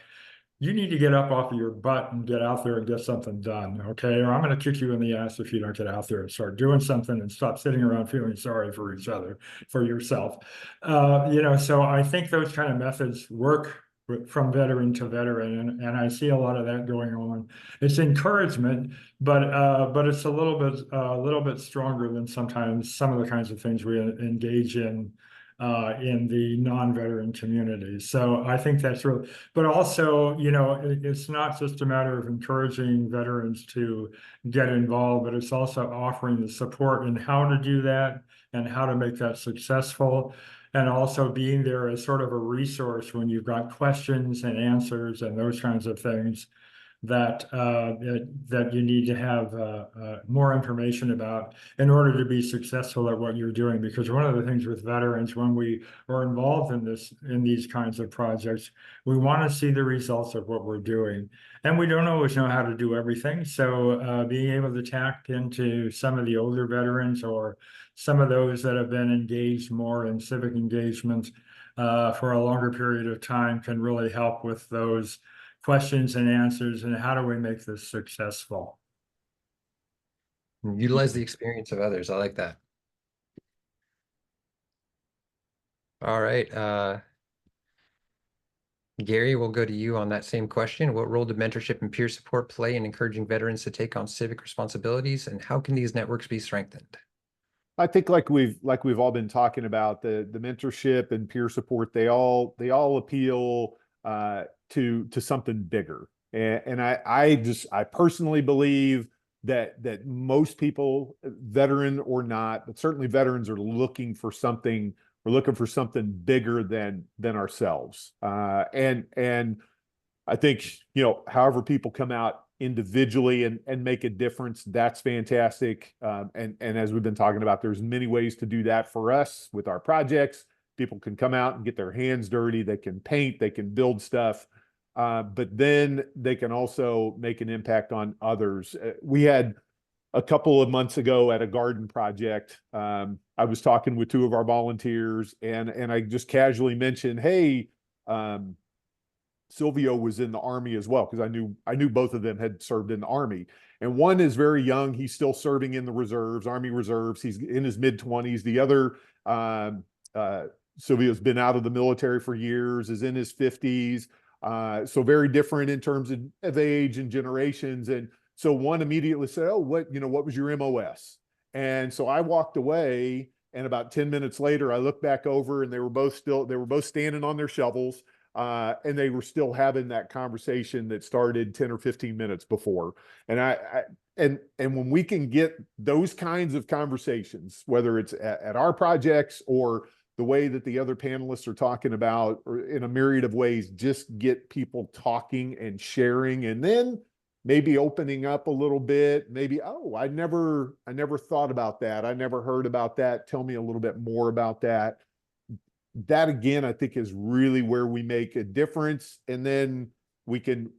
you need to get up off of your butt and get out there and get something done, okay? Or I'm going to kick you in the ass if you don't get out there and start doing something and stop sitting around feeling sorry for each other, for yourself. So I think those kind of methods work from veteran to veteran, and I see a lot of that going on. It's encouragement, but it's a little bit stronger than sometimes some of the kinds of things we engage in the non-veteran community. So I think that's really, but also, you know, it's not just a matter of encouraging veterans to get involved, but it's also offering the support in how to do that and how to make that successful. And also being there as sort of a resource when you've got questions and answers and those kinds of things that you need to have more information about in order to be successful at what you're doing. Because one of the things with veterans, when we are involved in these kinds of projects, we want to see the results of what we're doing, and we don't always know how to do everything. So being able to tap into some of the older veterans or some of those that have been engaged more in civic engagement for a longer period of time can really help with those questions and answers, and how do we make this successful? Utilize the experience of others. I like that. All right. Gary, we'll go to you on that same question. What role do mentorship and peer support play in encouraging veterans to take on civic responsibilities, and how can these networks be strengthened? I think like we've all been talking about, the mentorship and peer support, they all appeal to something bigger. And I personally believe that most people, veteran or not, but certainly veterans, are looking for something. We're looking for something bigger than ourselves. And I think, you know, however people come out individually and make a difference, that's fantastic. And as we've been talking about, there's many ways to do that for us with our projects. People can come out and get their hands dirty. They can paint, they can build stuff. But then they can also make an impact on others. We had a couple of months ago at a garden project, I was talking with two of our volunteers, and I just casually mentioned, hey, Silvio was in the Army as well, because I knew both of them had served in the Army. And one is very young. He's still serving in the reserves, Army reserves. He's in his mid-20s. The other, Silvio's been out of the military for years, is in his 50s. So very different in terms of age and generations. And so one immediately said, oh, what was your MOS? And so I walked away, and about 10 minutes later, I looked back over, and they were both standing on their shovels. And they were still having that conversation that started 10 or 15 minutes before. And and when we can get those kinds of conversations, whether it's at our projects or the way that the other panelists are talking about, or in a myriad of ways, just get people talking and sharing, and then maybe opening up a little bit, maybe, oh, I never thought about that. I never heard about that. Tell me a little bit more about that. That again, I think, is really where we make a difference. And then we can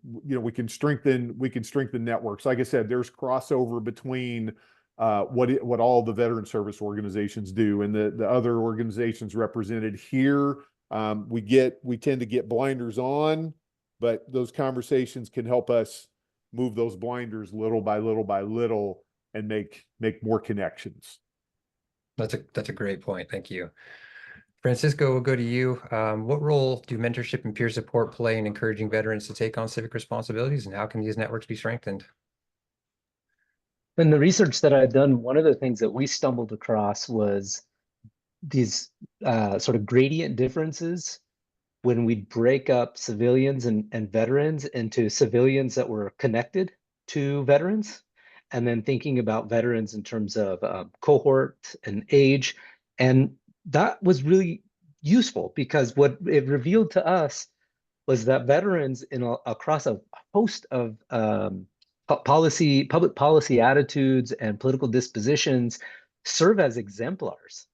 strengthen networks. Like I said, there's crossover between what all the veteran service organizations do and the other organizations represented here. We tend to get blinders on, but those conversations can help us move those blinders little by little by little and make more connections. That's a great point. Thank you. Francisco, we'll go to you. What role do mentorship and peer support play in encouraging veterans to take on civic responsibilities, and how can these networks be strengthened? In the research that I've done, one of the things that we stumbled across was these sort of gradient differences when we break up civilians and veterans into civilians that were connected to veterans, and then thinking about veterans in terms of cohort and age. And that was really useful, because what it revealed to us was that veterans across a host of public policy attitudes and political dispositions serve as exemplars.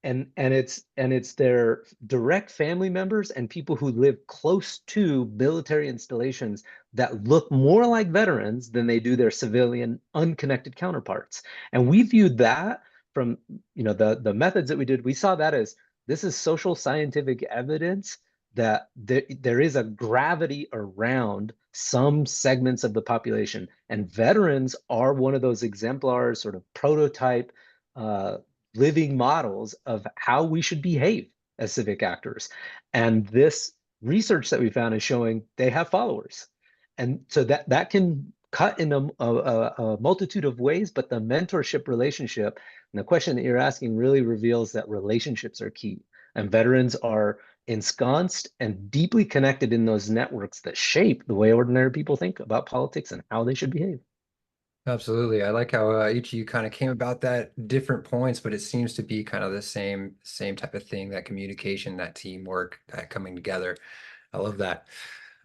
And it's their direct family members and people who live close to military installations that look more like veterans than they do their civilian unconnected counterparts. And we viewed that from, the methods that we did. We saw that as, this is social scientific evidence that there is a gravity around some segments of the population, and veterans are one of those exemplars, sort of prototype living models of how we should behave as civic actors. And this research that we found is showing they have followers. And so that can cut in a multitude of ways, but the mentorship relationship and the question that you're asking really reveals that relationships are key. And veterans are ensconced and deeply connected in those networks that shape the way ordinary people think about politics and how they should behave. Absolutely. I like how each of you kind of came about that different points, but it seems to be kind of the same type of thing, that communication, that teamwork, that coming together. I love that.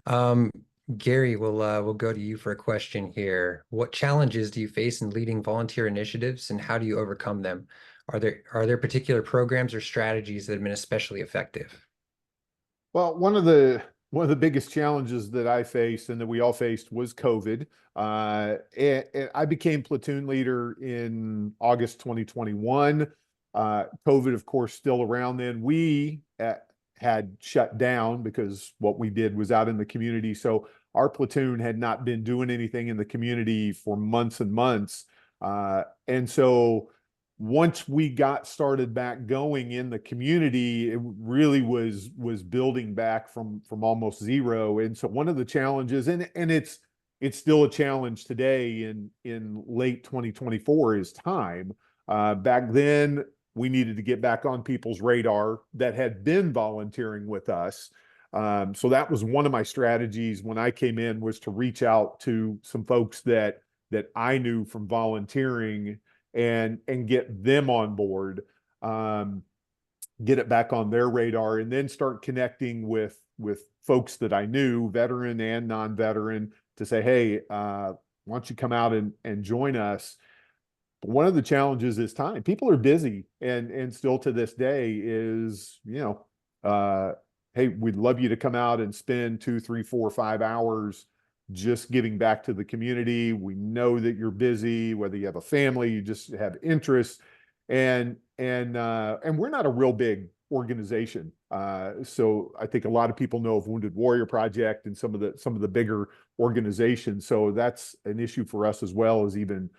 Um, Gary, we'll go to you for a question here. What challenges do you face in leading volunteer initiatives, and how do you overcome them? Are there particular programs or strategies that have been especially effective? Well, one of the biggest challenges that I faced and that we all faced was COVID. And I became platoon leader in August 2021. COVID, of course, still around then. We had shut down because what we did was out in the community. So our platoon had not been doing anything in the community for months and months. And so once we got started back going in the community, it really was building back from almost zero. And so one of the challenges, and it's still a challenge today in late 2024, is time. Back then, we needed to get back on people's radar that had been volunteering with us. So that was one of my strategies when I came in, was to reach out to some folks that I knew from volunteering and get them on board, get it back on their radar, and then start connecting with folks that I knew, veteran and non-veteran, to say, hey, why don't you come out and join us? But one of the challenges is time. People are busy, and still to this day is, hey, we'd love you to come out and spend 2, 3, 4, 5 hours just giving back to the community. We know that you're busy, whether you have a family, you just have interests, and we're not a real big organization. So I think a lot of people know of Wounded Warrior Project and some of the bigger organizations. So that's an issue for us, as well as even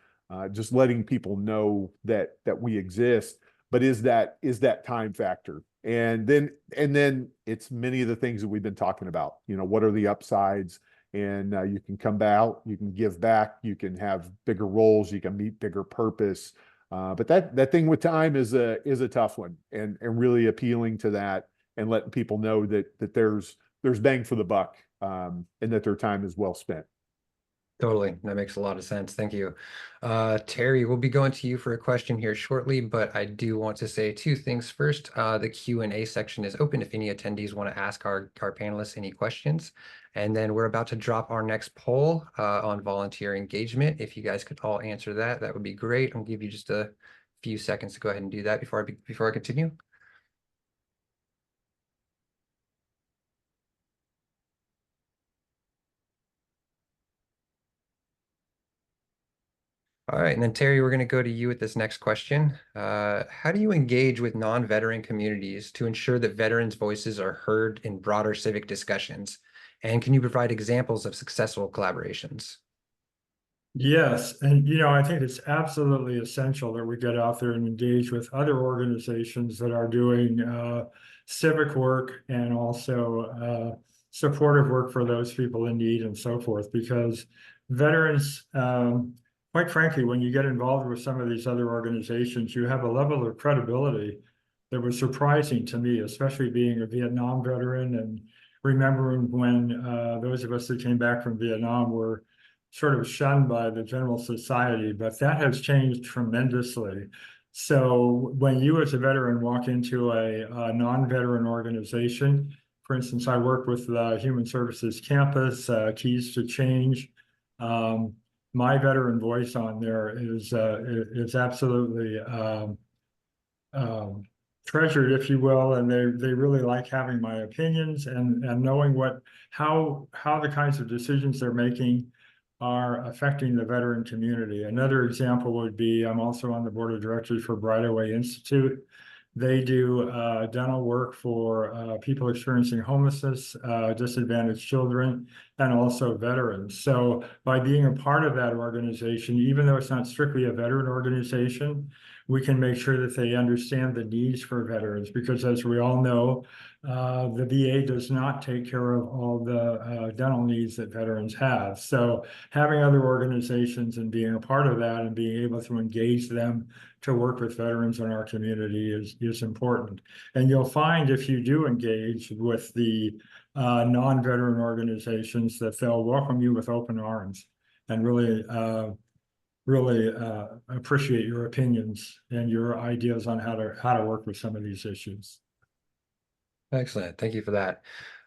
just letting people know that we exist. But is that time factor? And then it's many of the things that we've been talking about. What are the upsides? And you can come out, you can give back, you can have bigger roles, you can meet bigger purpose. But that thing with time is a tough one, and really appealing to that and letting people know that there's bang for the buck, and that their time is well spent. Totally. That makes a lot of sense. Thank you. Terry, we'll be going to you for a question here shortly, but I do want to say two things first. The Q&A section is open if any attendees want to ask our panelists any questions. And then we're about to drop our next poll on volunteer engagement. If you guys could all answer that, that would be great. I'll give you just a few seconds to go ahead and do that before I continue. All right, and then Terry, we're going to go to you with this next question. How do you engage with non-veteran communities to ensure that veterans' voices are heard in broader civic discussions? And can you provide examples of successful collaborations? Yes, and I think it's absolutely essential that we get out there and engage with other organizations that are doing civic work and also supportive work for those people in need and so forth, because veterans, quite frankly, when you get involved with some of these other organizations, you have a level of credibility that was surprising to me, especially being a Vietnam veteran and remembering when those of us that came back from Vietnam were sort of shunned by the general society, but that has changed tremendously. So when you as a veteran walk into a non-veteran organization, for instance, I work with the Human Services Campus, Keys to Change. My veteran voice on there is absolutely treasured, if you will, and they really like having my opinions and knowing how the kinds of decisions they're making are affecting the veteran community. Another example would be, I'm also on the board of directors for Brideway Institute. They do dental work for people experiencing homelessness, disadvantaged children, and also veterans. So by being a part of that organization, even though it's not strictly a veteran organization, we can make sure that they understand the needs for veterans, because as we all know, the VA does not take care of all the dental needs that veterans have. So having other organizations and being a part of that and being able to engage them to work with veterans in our community is important. And you'll find if you do engage with the non-veteran organizations that they'll welcome you with open arms and really appreciate your opinions and your ideas on how to work with some of these issues. Excellent. Thank you for that.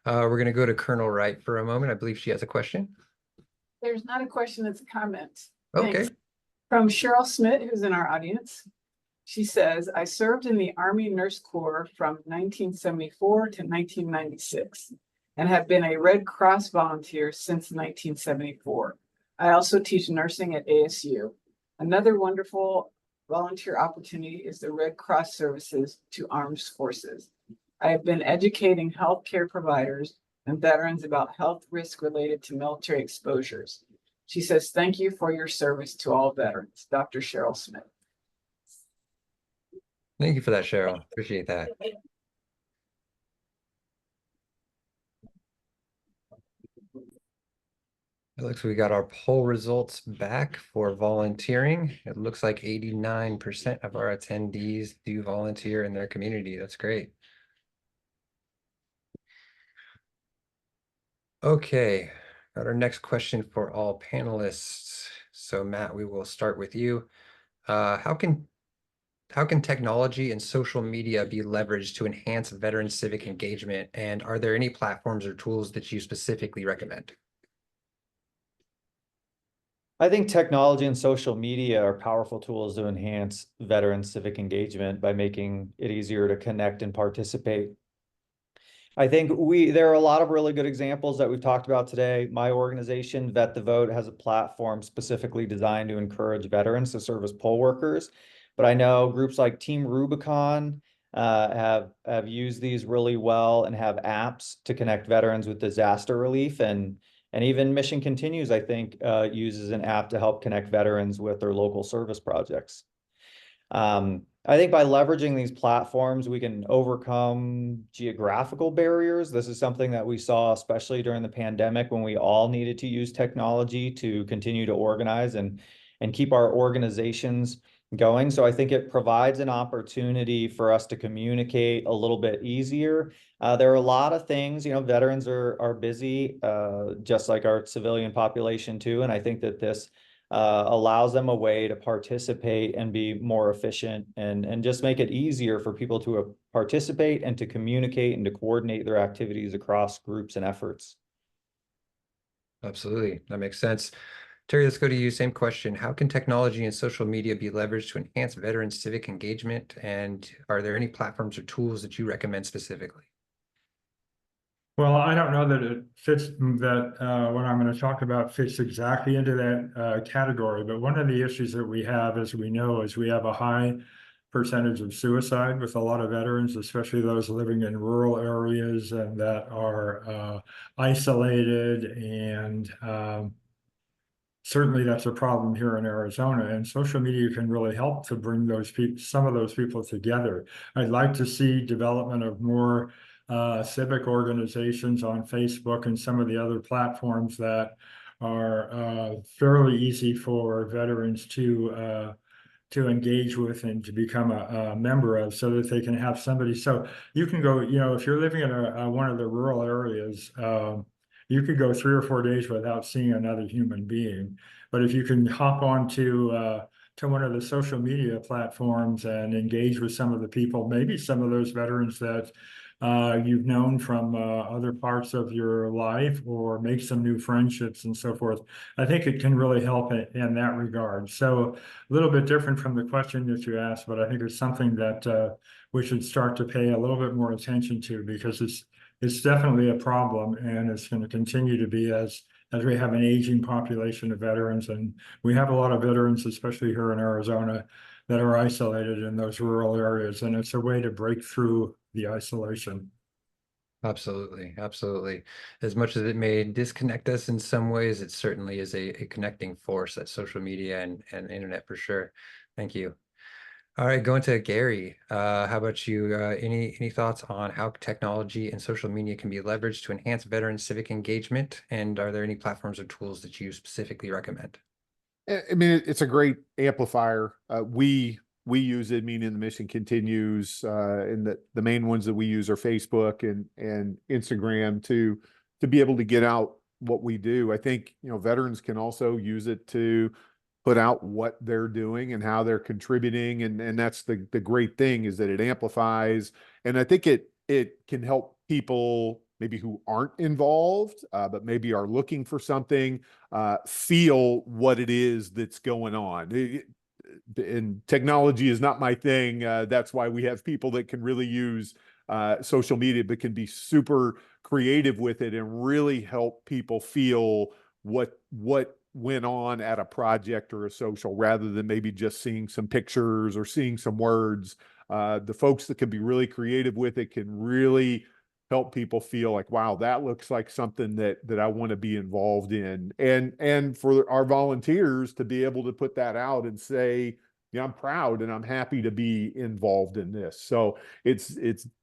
We're going to go to Colonel Wright for a moment. I believe she has a question. There's not a question, it's a comment. Okay. Thanks. From Cheryl Smith, who's in our audience. She says, I served in the Army Nurse Corps from 1974 to 1996 and have been a Red Cross volunteer since 1974. I also teach nursing at ASU. Another wonderful volunteer opportunity is the Red Cross services to armed forces. I have been educating healthcare providers and veterans about health risk related to military exposures. She says, thank you for your service to all veterans. Dr. Cheryl Smith. Thank you for that, Cheryl. Appreciate that. It looks we got our poll results back for volunteering. It looks like 89% of our attendees do volunteer in their community. That's great. Okay, got our next question for all panelists. So Matt, we will start with you. How can technology and social media be leveraged to enhance veteran civic engagement? And are there any platforms or tools that you specifically recommend? I think technology and social media are powerful tools to enhance veteran civic engagement by making it easier to connect and participate. I think there are a lot of really good examples that we've talked about today. My organization, Vet the Vote, has a platform specifically designed to encourage veterans to serve as poll workers. But I know groups like Team Rubicon have used these really well and have apps to connect veterans with disaster relief. And even Mission Continues, I think, uses an app to help connect veterans with their local service projects. I think by leveraging these platforms, we can overcome geographical barriers. This is something that we saw, especially during the pandemic, when we all needed to use technology to continue to organize and keep our organizations going. So I think it provides an opportunity for us to communicate a little bit easier. There are a lot of things, veterans are busy, just like our civilian population too. And I think that this allows them a way to participate and be more efficient and just make it easier for people to participate and to communicate and to coordinate their activities across groups and efforts. Absolutely, that makes sense. Terry, let's go to you. Same question. How can technology and social media be leveraged to enhance veteran civic engagement? And are there any platforms or tools that you recommend specifically? Well, I don't know that it fits that what I'm going to talk about fits exactly into that category. But one of the issues that we have, as we know, is we have a high percentage of suicide with a lot of veterans, especially those living in rural areas and that are isolated. And certainly that's a problem here in Arizona. And social media can really help to bring those people, some of those people together. I'd like to see development of more civic organizations on Facebook and some of the other platforms that are fairly easy for veterans to engage with and to become a member of, so that they can have somebody. So you can go, if you're living in one of the rural areas, you could go 3 or 4 days without seeing another human being. But if you can hop on to one of the social media platforms and engage with some of the people, maybe some of those veterans that you've known from other parts of your life, or make some new friendships and so forth, I think it can really help in that regard. So a little bit different from the question that you asked, but I think it's something that we should start to pay a little bit more attention to, because it's definitely a problem, and it's going to continue to be as we have an aging population of veterans. And we have a lot of veterans, especially here in Arizona, that are isolated in those rural areas. And it's a way to break through the isolation. Absolutely. Absolutely. As much as it may disconnect us in some ways, it certainly is a connecting force, that social media and internet, for sure. Thank you. All right, going to Gary. How about you? Any thoughts on how technology and social media can be leveraged to enhance veteran civic engagement? And are there any platforms or tools that you specifically recommend? I mean, it's a great amplifier. We use it, meaning the mission continues, and the main ones that we use are Facebook and Instagram to be able to get out what we do. I think, veterans can also use it to put out what they're doing and how they're contributing, and that's the great thing, is that it amplifies, and I think it can help people maybe who aren't involved, but maybe are looking for something, feel what it is that's going on. And technology is not my thing. That's why we have people that can really use social media, but can be super creative with it and really help people feel what went on at a project or a social, rather than maybe just seeing some pictures or seeing some words. The folks that can be really creative with it can really help people feel like, wow, that looks like something that I want to be involved in. And for our volunteers to be able to put that out and say, yeah, I'm proud and I'm happy to be involved in this. So it's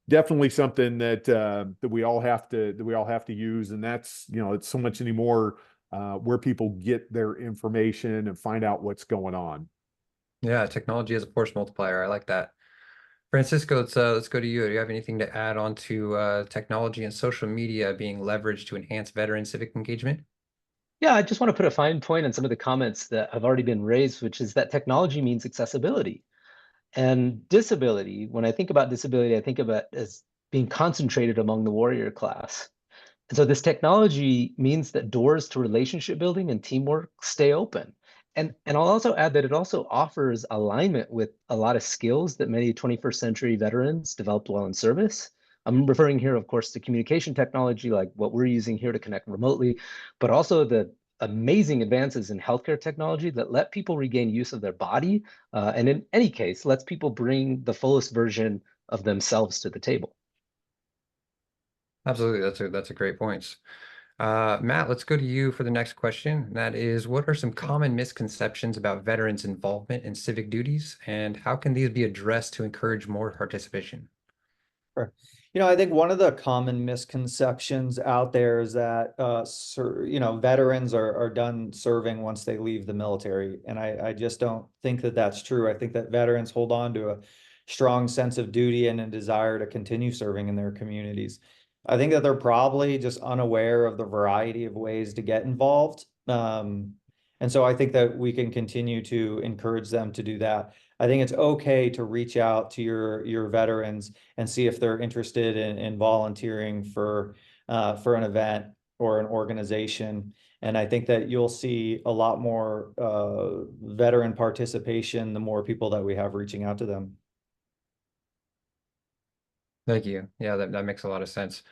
definitely something that we all have to use. And that's, it's so much anymore where people get their information and find out what's going on. Yeah, technology as a force multiplier. I like that. Francisco, let's go to you. Do you have anything to add on to technology and social media being leveraged to enhance veteran civic engagement? Yeah, I just want to put a fine point on some of the comments that have already been raised, which is that technology means accessibility. And disability, when I think about disability, I think about it as being concentrated among the warrior class. And so this technology means that doors to relationship building and teamwork stay open. And I'll also add that it also offers alignment with a lot of skills that many 21st century veterans developed while in service. I'm referring here, of course, to communication technology, like what we're using here to connect remotely, but also the amazing advances in healthcare technology that let people regain use of their body, and in any case, lets people bring the fullest version of themselves to the table. Absolutely, that's a great point. Matt, let's go to you for the next question. That is, what are some common misconceptions about veterans' involvement in civic duties, and how can these be addressed to encourage more participation? Sure. I think one of the common misconceptions out there is that, veterans are done serving once they leave the military. And I just don't think that that's true. I think that veterans hold on to a strong sense of duty and a desire to continue serving in their communities. I think that they're probably just unaware of the variety of ways to get involved. And so I think that we can continue to encourage them to do that. I think it's okay to reach out to your veterans and see if they're interested in volunteering for an event or an organization. And I think that you'll see a lot more veteran participation the more people that we have reaching out to them. Thank you. Yeah, that makes a lot of sense.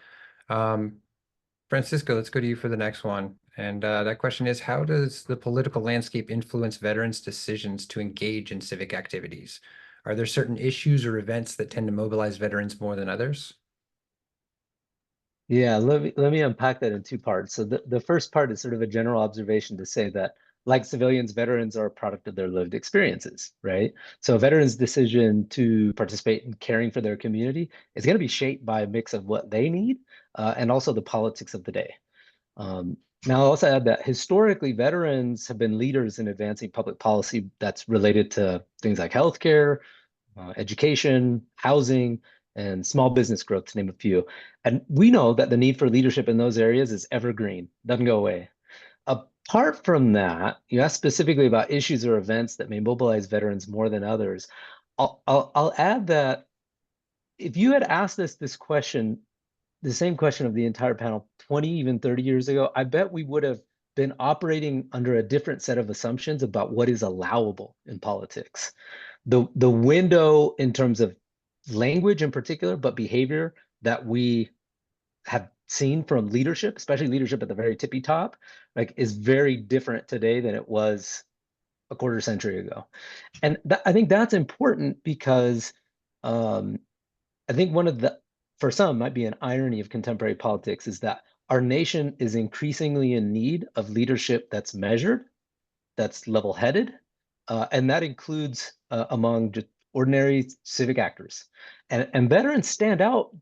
Francisco, let's go to you for the next one. And that question is, how does the political landscape influence veterans' decisions to engage in civic activities? Are there certain issues or events that tend to mobilize veterans more than others? Yeah, let me unpack that in two parts. So the first part is sort of a general observation to say that, like civilians, veterans are a product of their lived experiences, right? So a veteran's decision to participate in caring for their community is going to be shaped by a mix of what they need and also the politics of the day. Now, I'll also add that historically, veterans have been leaders in advancing public policy that's related to things like healthcare, education, housing, and small business growth, to name a few. And we know that the need for leadership in those areas is evergreen, doesn't go away. Apart from that, you asked specifically about issues or events that may mobilize veterans more than others. I'll add that if you had asked us this question, the same question of the entire panel 20, even 30 years ago, I bet we would have been operating under a different set of assumptions about what is allowable in politics. The window in terms of language in particular, but behavior that we have seen from leadership, especially leadership at the very tippy top, like is very different today than it was a quarter century ago. And I think that's important because I think one of the, for some, might be an irony of contemporary politics is that our nation is increasingly in need of leadership that's measured, that's level-headed, and that includes among just ordinary civic actors. And veterans stand out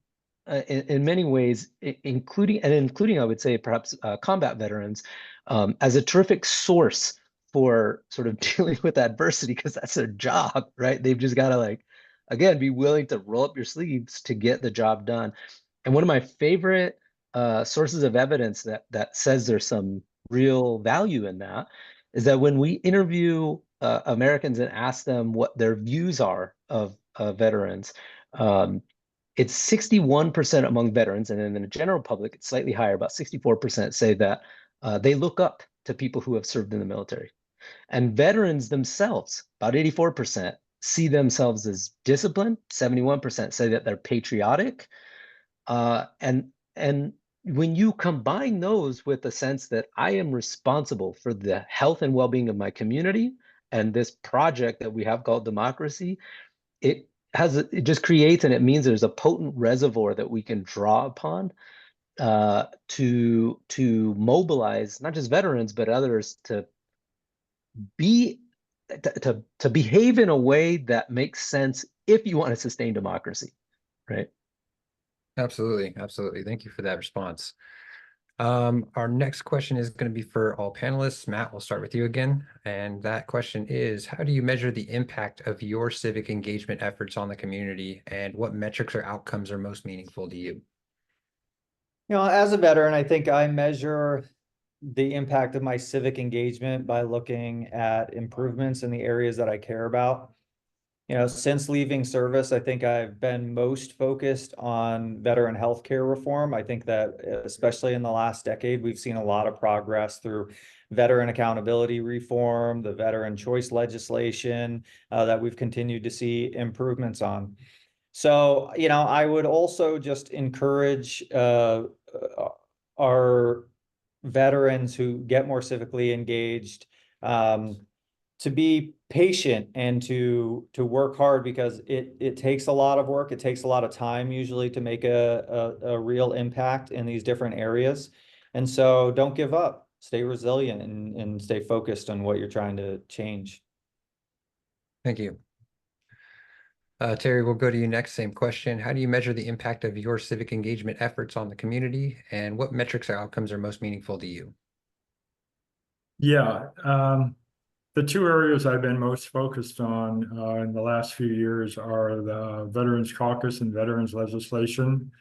in many ways, including, I would say, perhaps combat veterans, as a terrific source for sort of dealing with adversity, because that's their job, right? They've just got to, like, again, be willing to roll up your sleeves to get the job done. And one of my favorite sources of evidence that says there's some real value in that is that when we interview Americans and ask them what their views are of veterans, it's 61% among veterans, and then in the general public, it's slightly higher. About 64% say that they look up to people who have served in the military. And veterans themselves, about 84%, see themselves as disciplined. 71% say that they're patriotic. And when you combine those with the sense that I am responsible for the health and well-being of my community and this project that we have called democracy, it just creates, and it means there's a potent reservoir that we can draw upon to mobilize not just veterans but others to behave in a way that makes sense if you want to sustain democracy, right? Absolutely. Absolutely. Thank you for that response. Our next question is going to be for all panelists. Matt, we'll start with you again. And that question is, how do you measure the impact of your civic engagement efforts on the community, and what metrics or outcomes are most meaningful to you? You know, as a veteran, I think I measure the impact of my civic engagement by looking at improvements in the areas that I care about. You know, since leaving service, I think I've been most focused on veteran healthcare reform. I think that especially in the last decade, we've seen a lot of progress through veteran accountability reform, the veteran choice legislation that we've continued to see improvements on. So, you know, I would also just encourage our veterans who get more civically engaged to be patient and to work hard, because it takes a lot of work. It takes a lot of time usually to make a real impact in these different areas. And so don't give up, stay resilient and stay focused on what you're trying to change. Thank you. Terry, we'll go to you next. Same question. How do you measure the impact of your civic engagement efforts on the community, and what metrics or outcomes are most meaningful to you? Yeah, the two areas I've been most focused on in the last few years are the Veterans Caucus and Veterans legislation,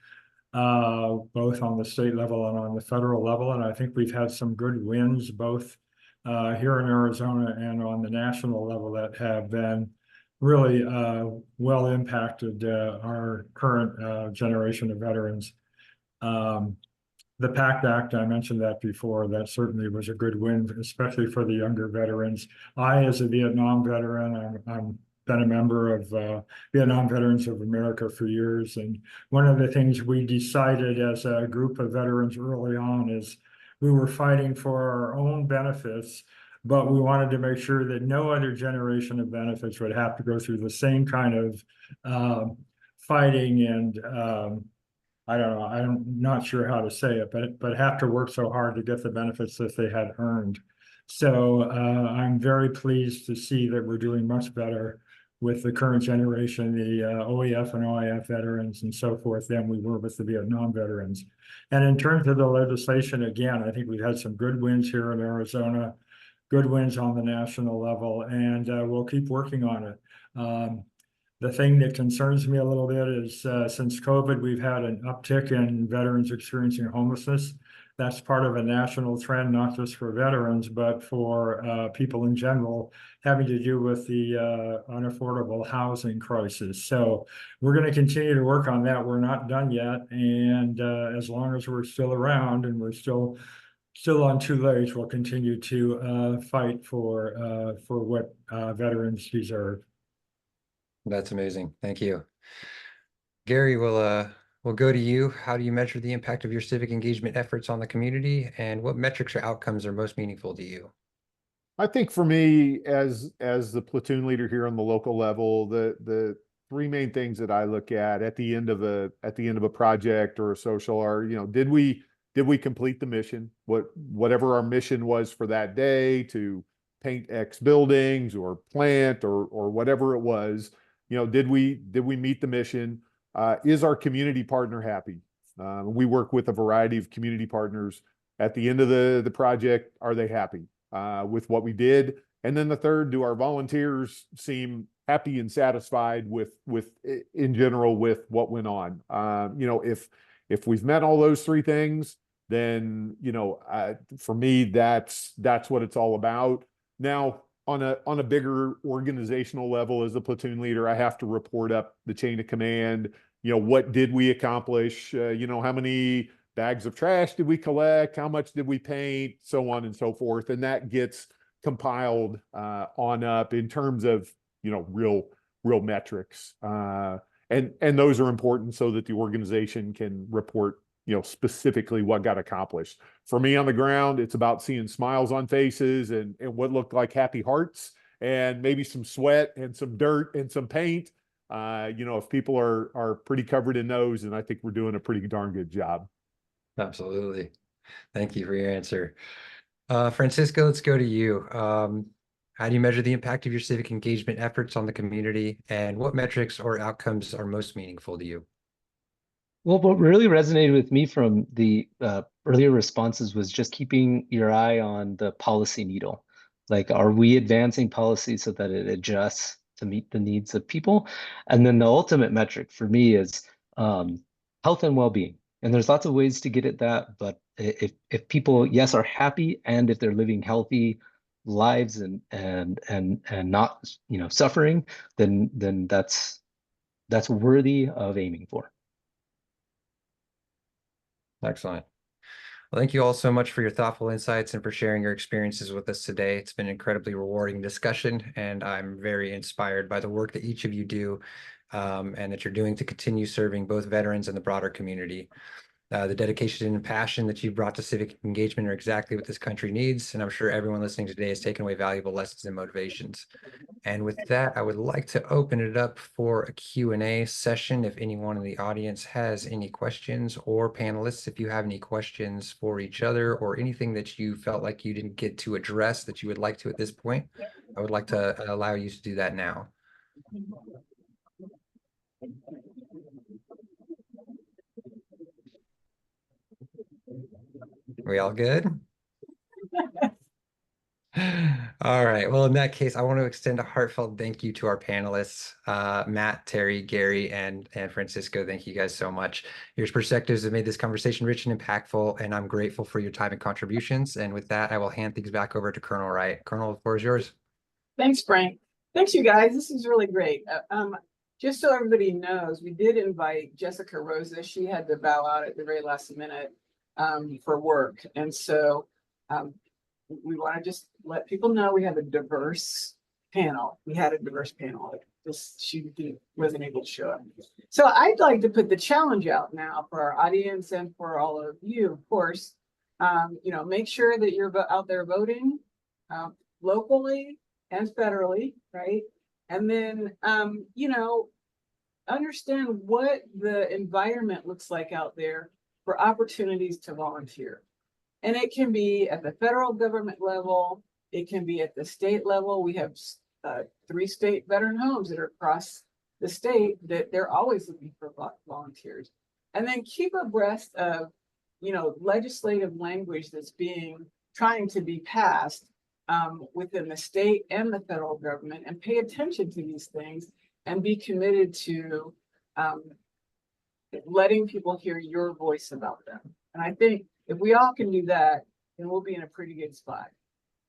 both on the state level and on the federal level. And I think we've had some good wins both here in Arizona and on the national level that have been really well impacted our current generation of veterans. The PACT Act, I mentioned that before, that certainly was a good win, especially for the younger veterans. I, as a Vietnam veteran, I'm been a member of Vietnam Veterans of America for years. And one of the things we decided as a group of veterans early on is we were fighting for our own benefits, but we wanted to make sure that no other generation of benefits would have to go through the same kind of fighting and I don't know, I'm not sure how to say it, but have to work so hard to get the benefits that they had earned. So I'm very pleased to see that we're doing much better with the current generation, the OEF and OIF veterans and so forth, than we were with the Vietnam veterans. And in terms of the legislation, again, I think we've had some good wins here in Arizona, good wins on the national level, and we'll keep working on it. The thing that concerns me a little bit is since COVID, we've had an uptick in veterans experiencing homelessness. That's part of a national trend, not just for veterans, but for people in general, having to do with the unaffordable housing crisis. So we're going to continue to work on that. We're not done yet. And as long as we're still around and we're still on two legs, we'll continue to fight for what veterans deserve. That's amazing. Thank you. Gary, we'll go to you. How do you measure the impact of your civic engagement efforts on the community, and what metrics or outcomes are most meaningful to you? I think for me, as the platoon leader here on the local level, the three main things that I look at the end of a project or a social are, you know, did we complete the mission? Whatever our mission was for that day, to paint X buildings or plant or whatever it was, did we meet the mission? Is our community partner happy? We work with a variety of community partners. At the end of the project, are they happy with what we did? And then the third, do our volunteers seem happy and satisfied with in general with what went on? If we've met all those three things, then for me that's what it's all about. Now, on a bigger organizational level, as a platoon leader, I have to report up the chain of command. What did we accomplish? How many bags of trash did we collect? How much did we paint? So on and so forth. And that gets compiled on up in terms of real metrics. And those are important so that the organization can report specifically what got accomplished. For me on the ground, it's about seeing smiles on faces and what looked like happy hearts, and maybe some sweat and some dirt and some paint. If people are pretty covered in those, and I think we're doing a pretty darn good job. Absolutely. Thank you for your answer. Francisco, let's go to you. How do you measure the impact of your civic engagement efforts on the community, and what metrics or outcomes are most meaningful to you? Well, what really resonated with me from the earlier responses was just keeping your eye on the policy needle. Like, are we advancing policy so that it adjusts to meet the needs of people? And then the ultimate metric for me is health and well-being. And there's lots of ways to get at that, but if people, yes, are happy, and if they're living healthy lives and not suffering, then that's worthy of aiming for. Excellent. Well, thank you all so much for your thoughtful insights and for sharing your experiences with us today. It's been an incredibly rewarding discussion, and I'm very inspired by the work that each of you do and that you're doing to continue serving both veterans and the broader community. The dedication and passion that you've brought to civic engagement are exactly what this country needs, and I'm sure everyone listening today has taken away valuable lessons and motivations. And with that, I would like to open it up for a Q&A session. If anyone in the audience has any questions, or panelists, if you have any questions for each other or anything that you felt like you didn't get to address that you would like to at this point, I would like to allow you to do that now. We all good? All right. Well, in that case, I want to extend a heartfelt thank you to our panelists, Matt, Terry, Gary, and Francisco. Thank you guys so much. Your perspectives have made this conversation rich and impactful, and I'm grateful for your time and contributions. And with that, I will hand things back over to Colonel Wright. Colonel, the floor is yours. Thanks, Frank. Thanks, you guys. This is really great. Just so everybody knows, we did invite Jessica Rosa. She had to bow out at the very last minute for work. And so we want to just let people know we have a diverse panel. We had a diverse panel. She wasn't able to show up. So I'd like to put the challenge out now for our audience and for all of you, of course. Make sure that you're out there voting locally and federally, right? And then, understand what the environment looks like out there for opportunities to volunteer. And it can be at the federal government level. It can be at the state level. We have 3 state veteran homes that are across the state that they're always looking for volunteers. And then keep abreast of, legislative language that's trying to be passed within the state and the federal government, and pay attention to these things and be committed to letting people hear your voice about them. And I think if we all can do that, then we'll be in a pretty good spot.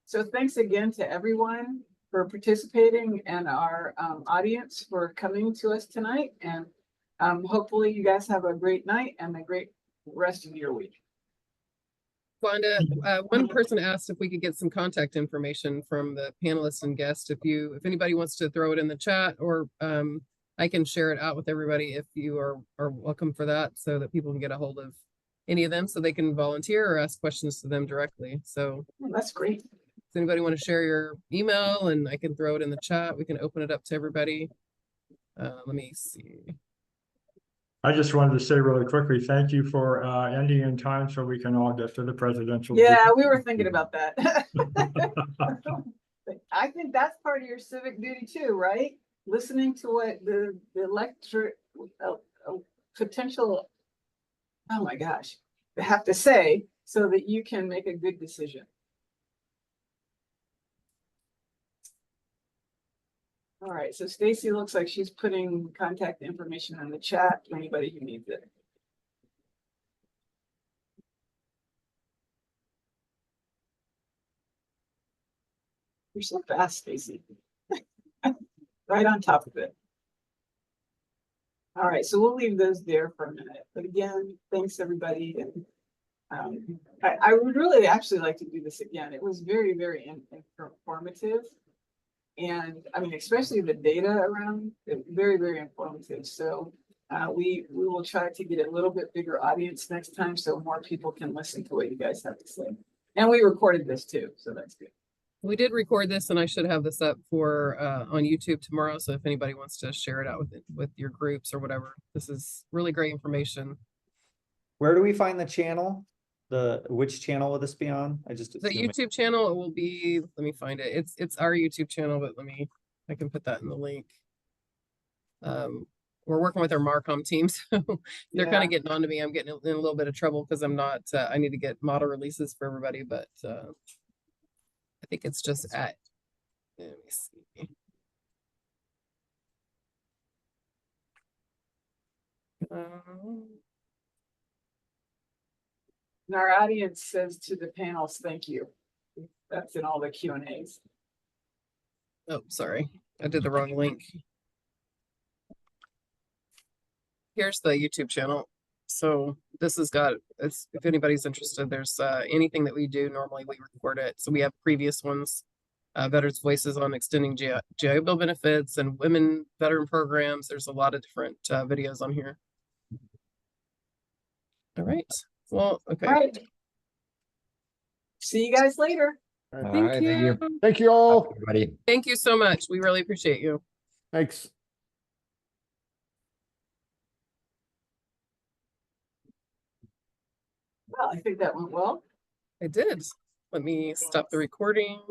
So thanks again to everyone for participating, and our audience for coming to us tonight. And hopefully you guys have a great night and a great rest of your week. Wanda, one person asked if we could get some contact information from the panelists and guests. If anybody wants to throw it in the chat, or I can share it out with everybody if you are welcome for that, so that people can get a hold of any of them so they can volunteer or ask questions to them directly. So that's great. Does anybody want to share your email, and I can throw it in the chat? We can open it up to everybody. Let me see. I just wanted to say really quickly, thank you for ending in time so we can all get to the presidential. Yeah, we were thinking about that. I think that's part of your civic duty too, right? listening to what the lecture, potential, oh my gosh, have to say so that you can make a good decision. All right, so Stacy looks like she's putting contact information in the chat for anybody who needs it. You're so fast, Stacy. Right on top of it. All right, so we'll leave those there for a minute. But again, thanks everybody. And I would really actually like to do this again. It was very, very informative. And I mean, especially the data around it, very, very informative. So we will try to get a little bit bigger audience next time so more people can listen to what you guys have to say. And we recorded this too, so that's good. We did record this, and I should have this up for on YouTube tomorrow. So if anybody wants to share it out with your groups or whatever, this is really great information. Where do we find the channel? Which channel will this be on? I just The YouTube channel, it will be, let me find it. It's our YouTube channel, but I can put that in the link. We're working with our Marcom team, so they're kind of getting on to me. I'm getting in a little bit of trouble because I'm not, I need to get model releases for everybody, but I think it's just at, let me see. And our audience says to the panels, thank you. That's in all the Q&As. Oh, sorry, I did the wrong link. Here's the YouTube channel. So this has got, if anybody's interested, there's anything that we do, normally we record it. So we have previous ones, Veterans Voices on extending GI Bill benefits and women veteran programs. There's a lot of different videos on here. All right. Well, okay. All right. See you guys later. All Thank right, you. Thank you all. everybody. Thank you so much. We really appreciate you. Thanks. Well, I think that went well. I did. Let me stop the recording.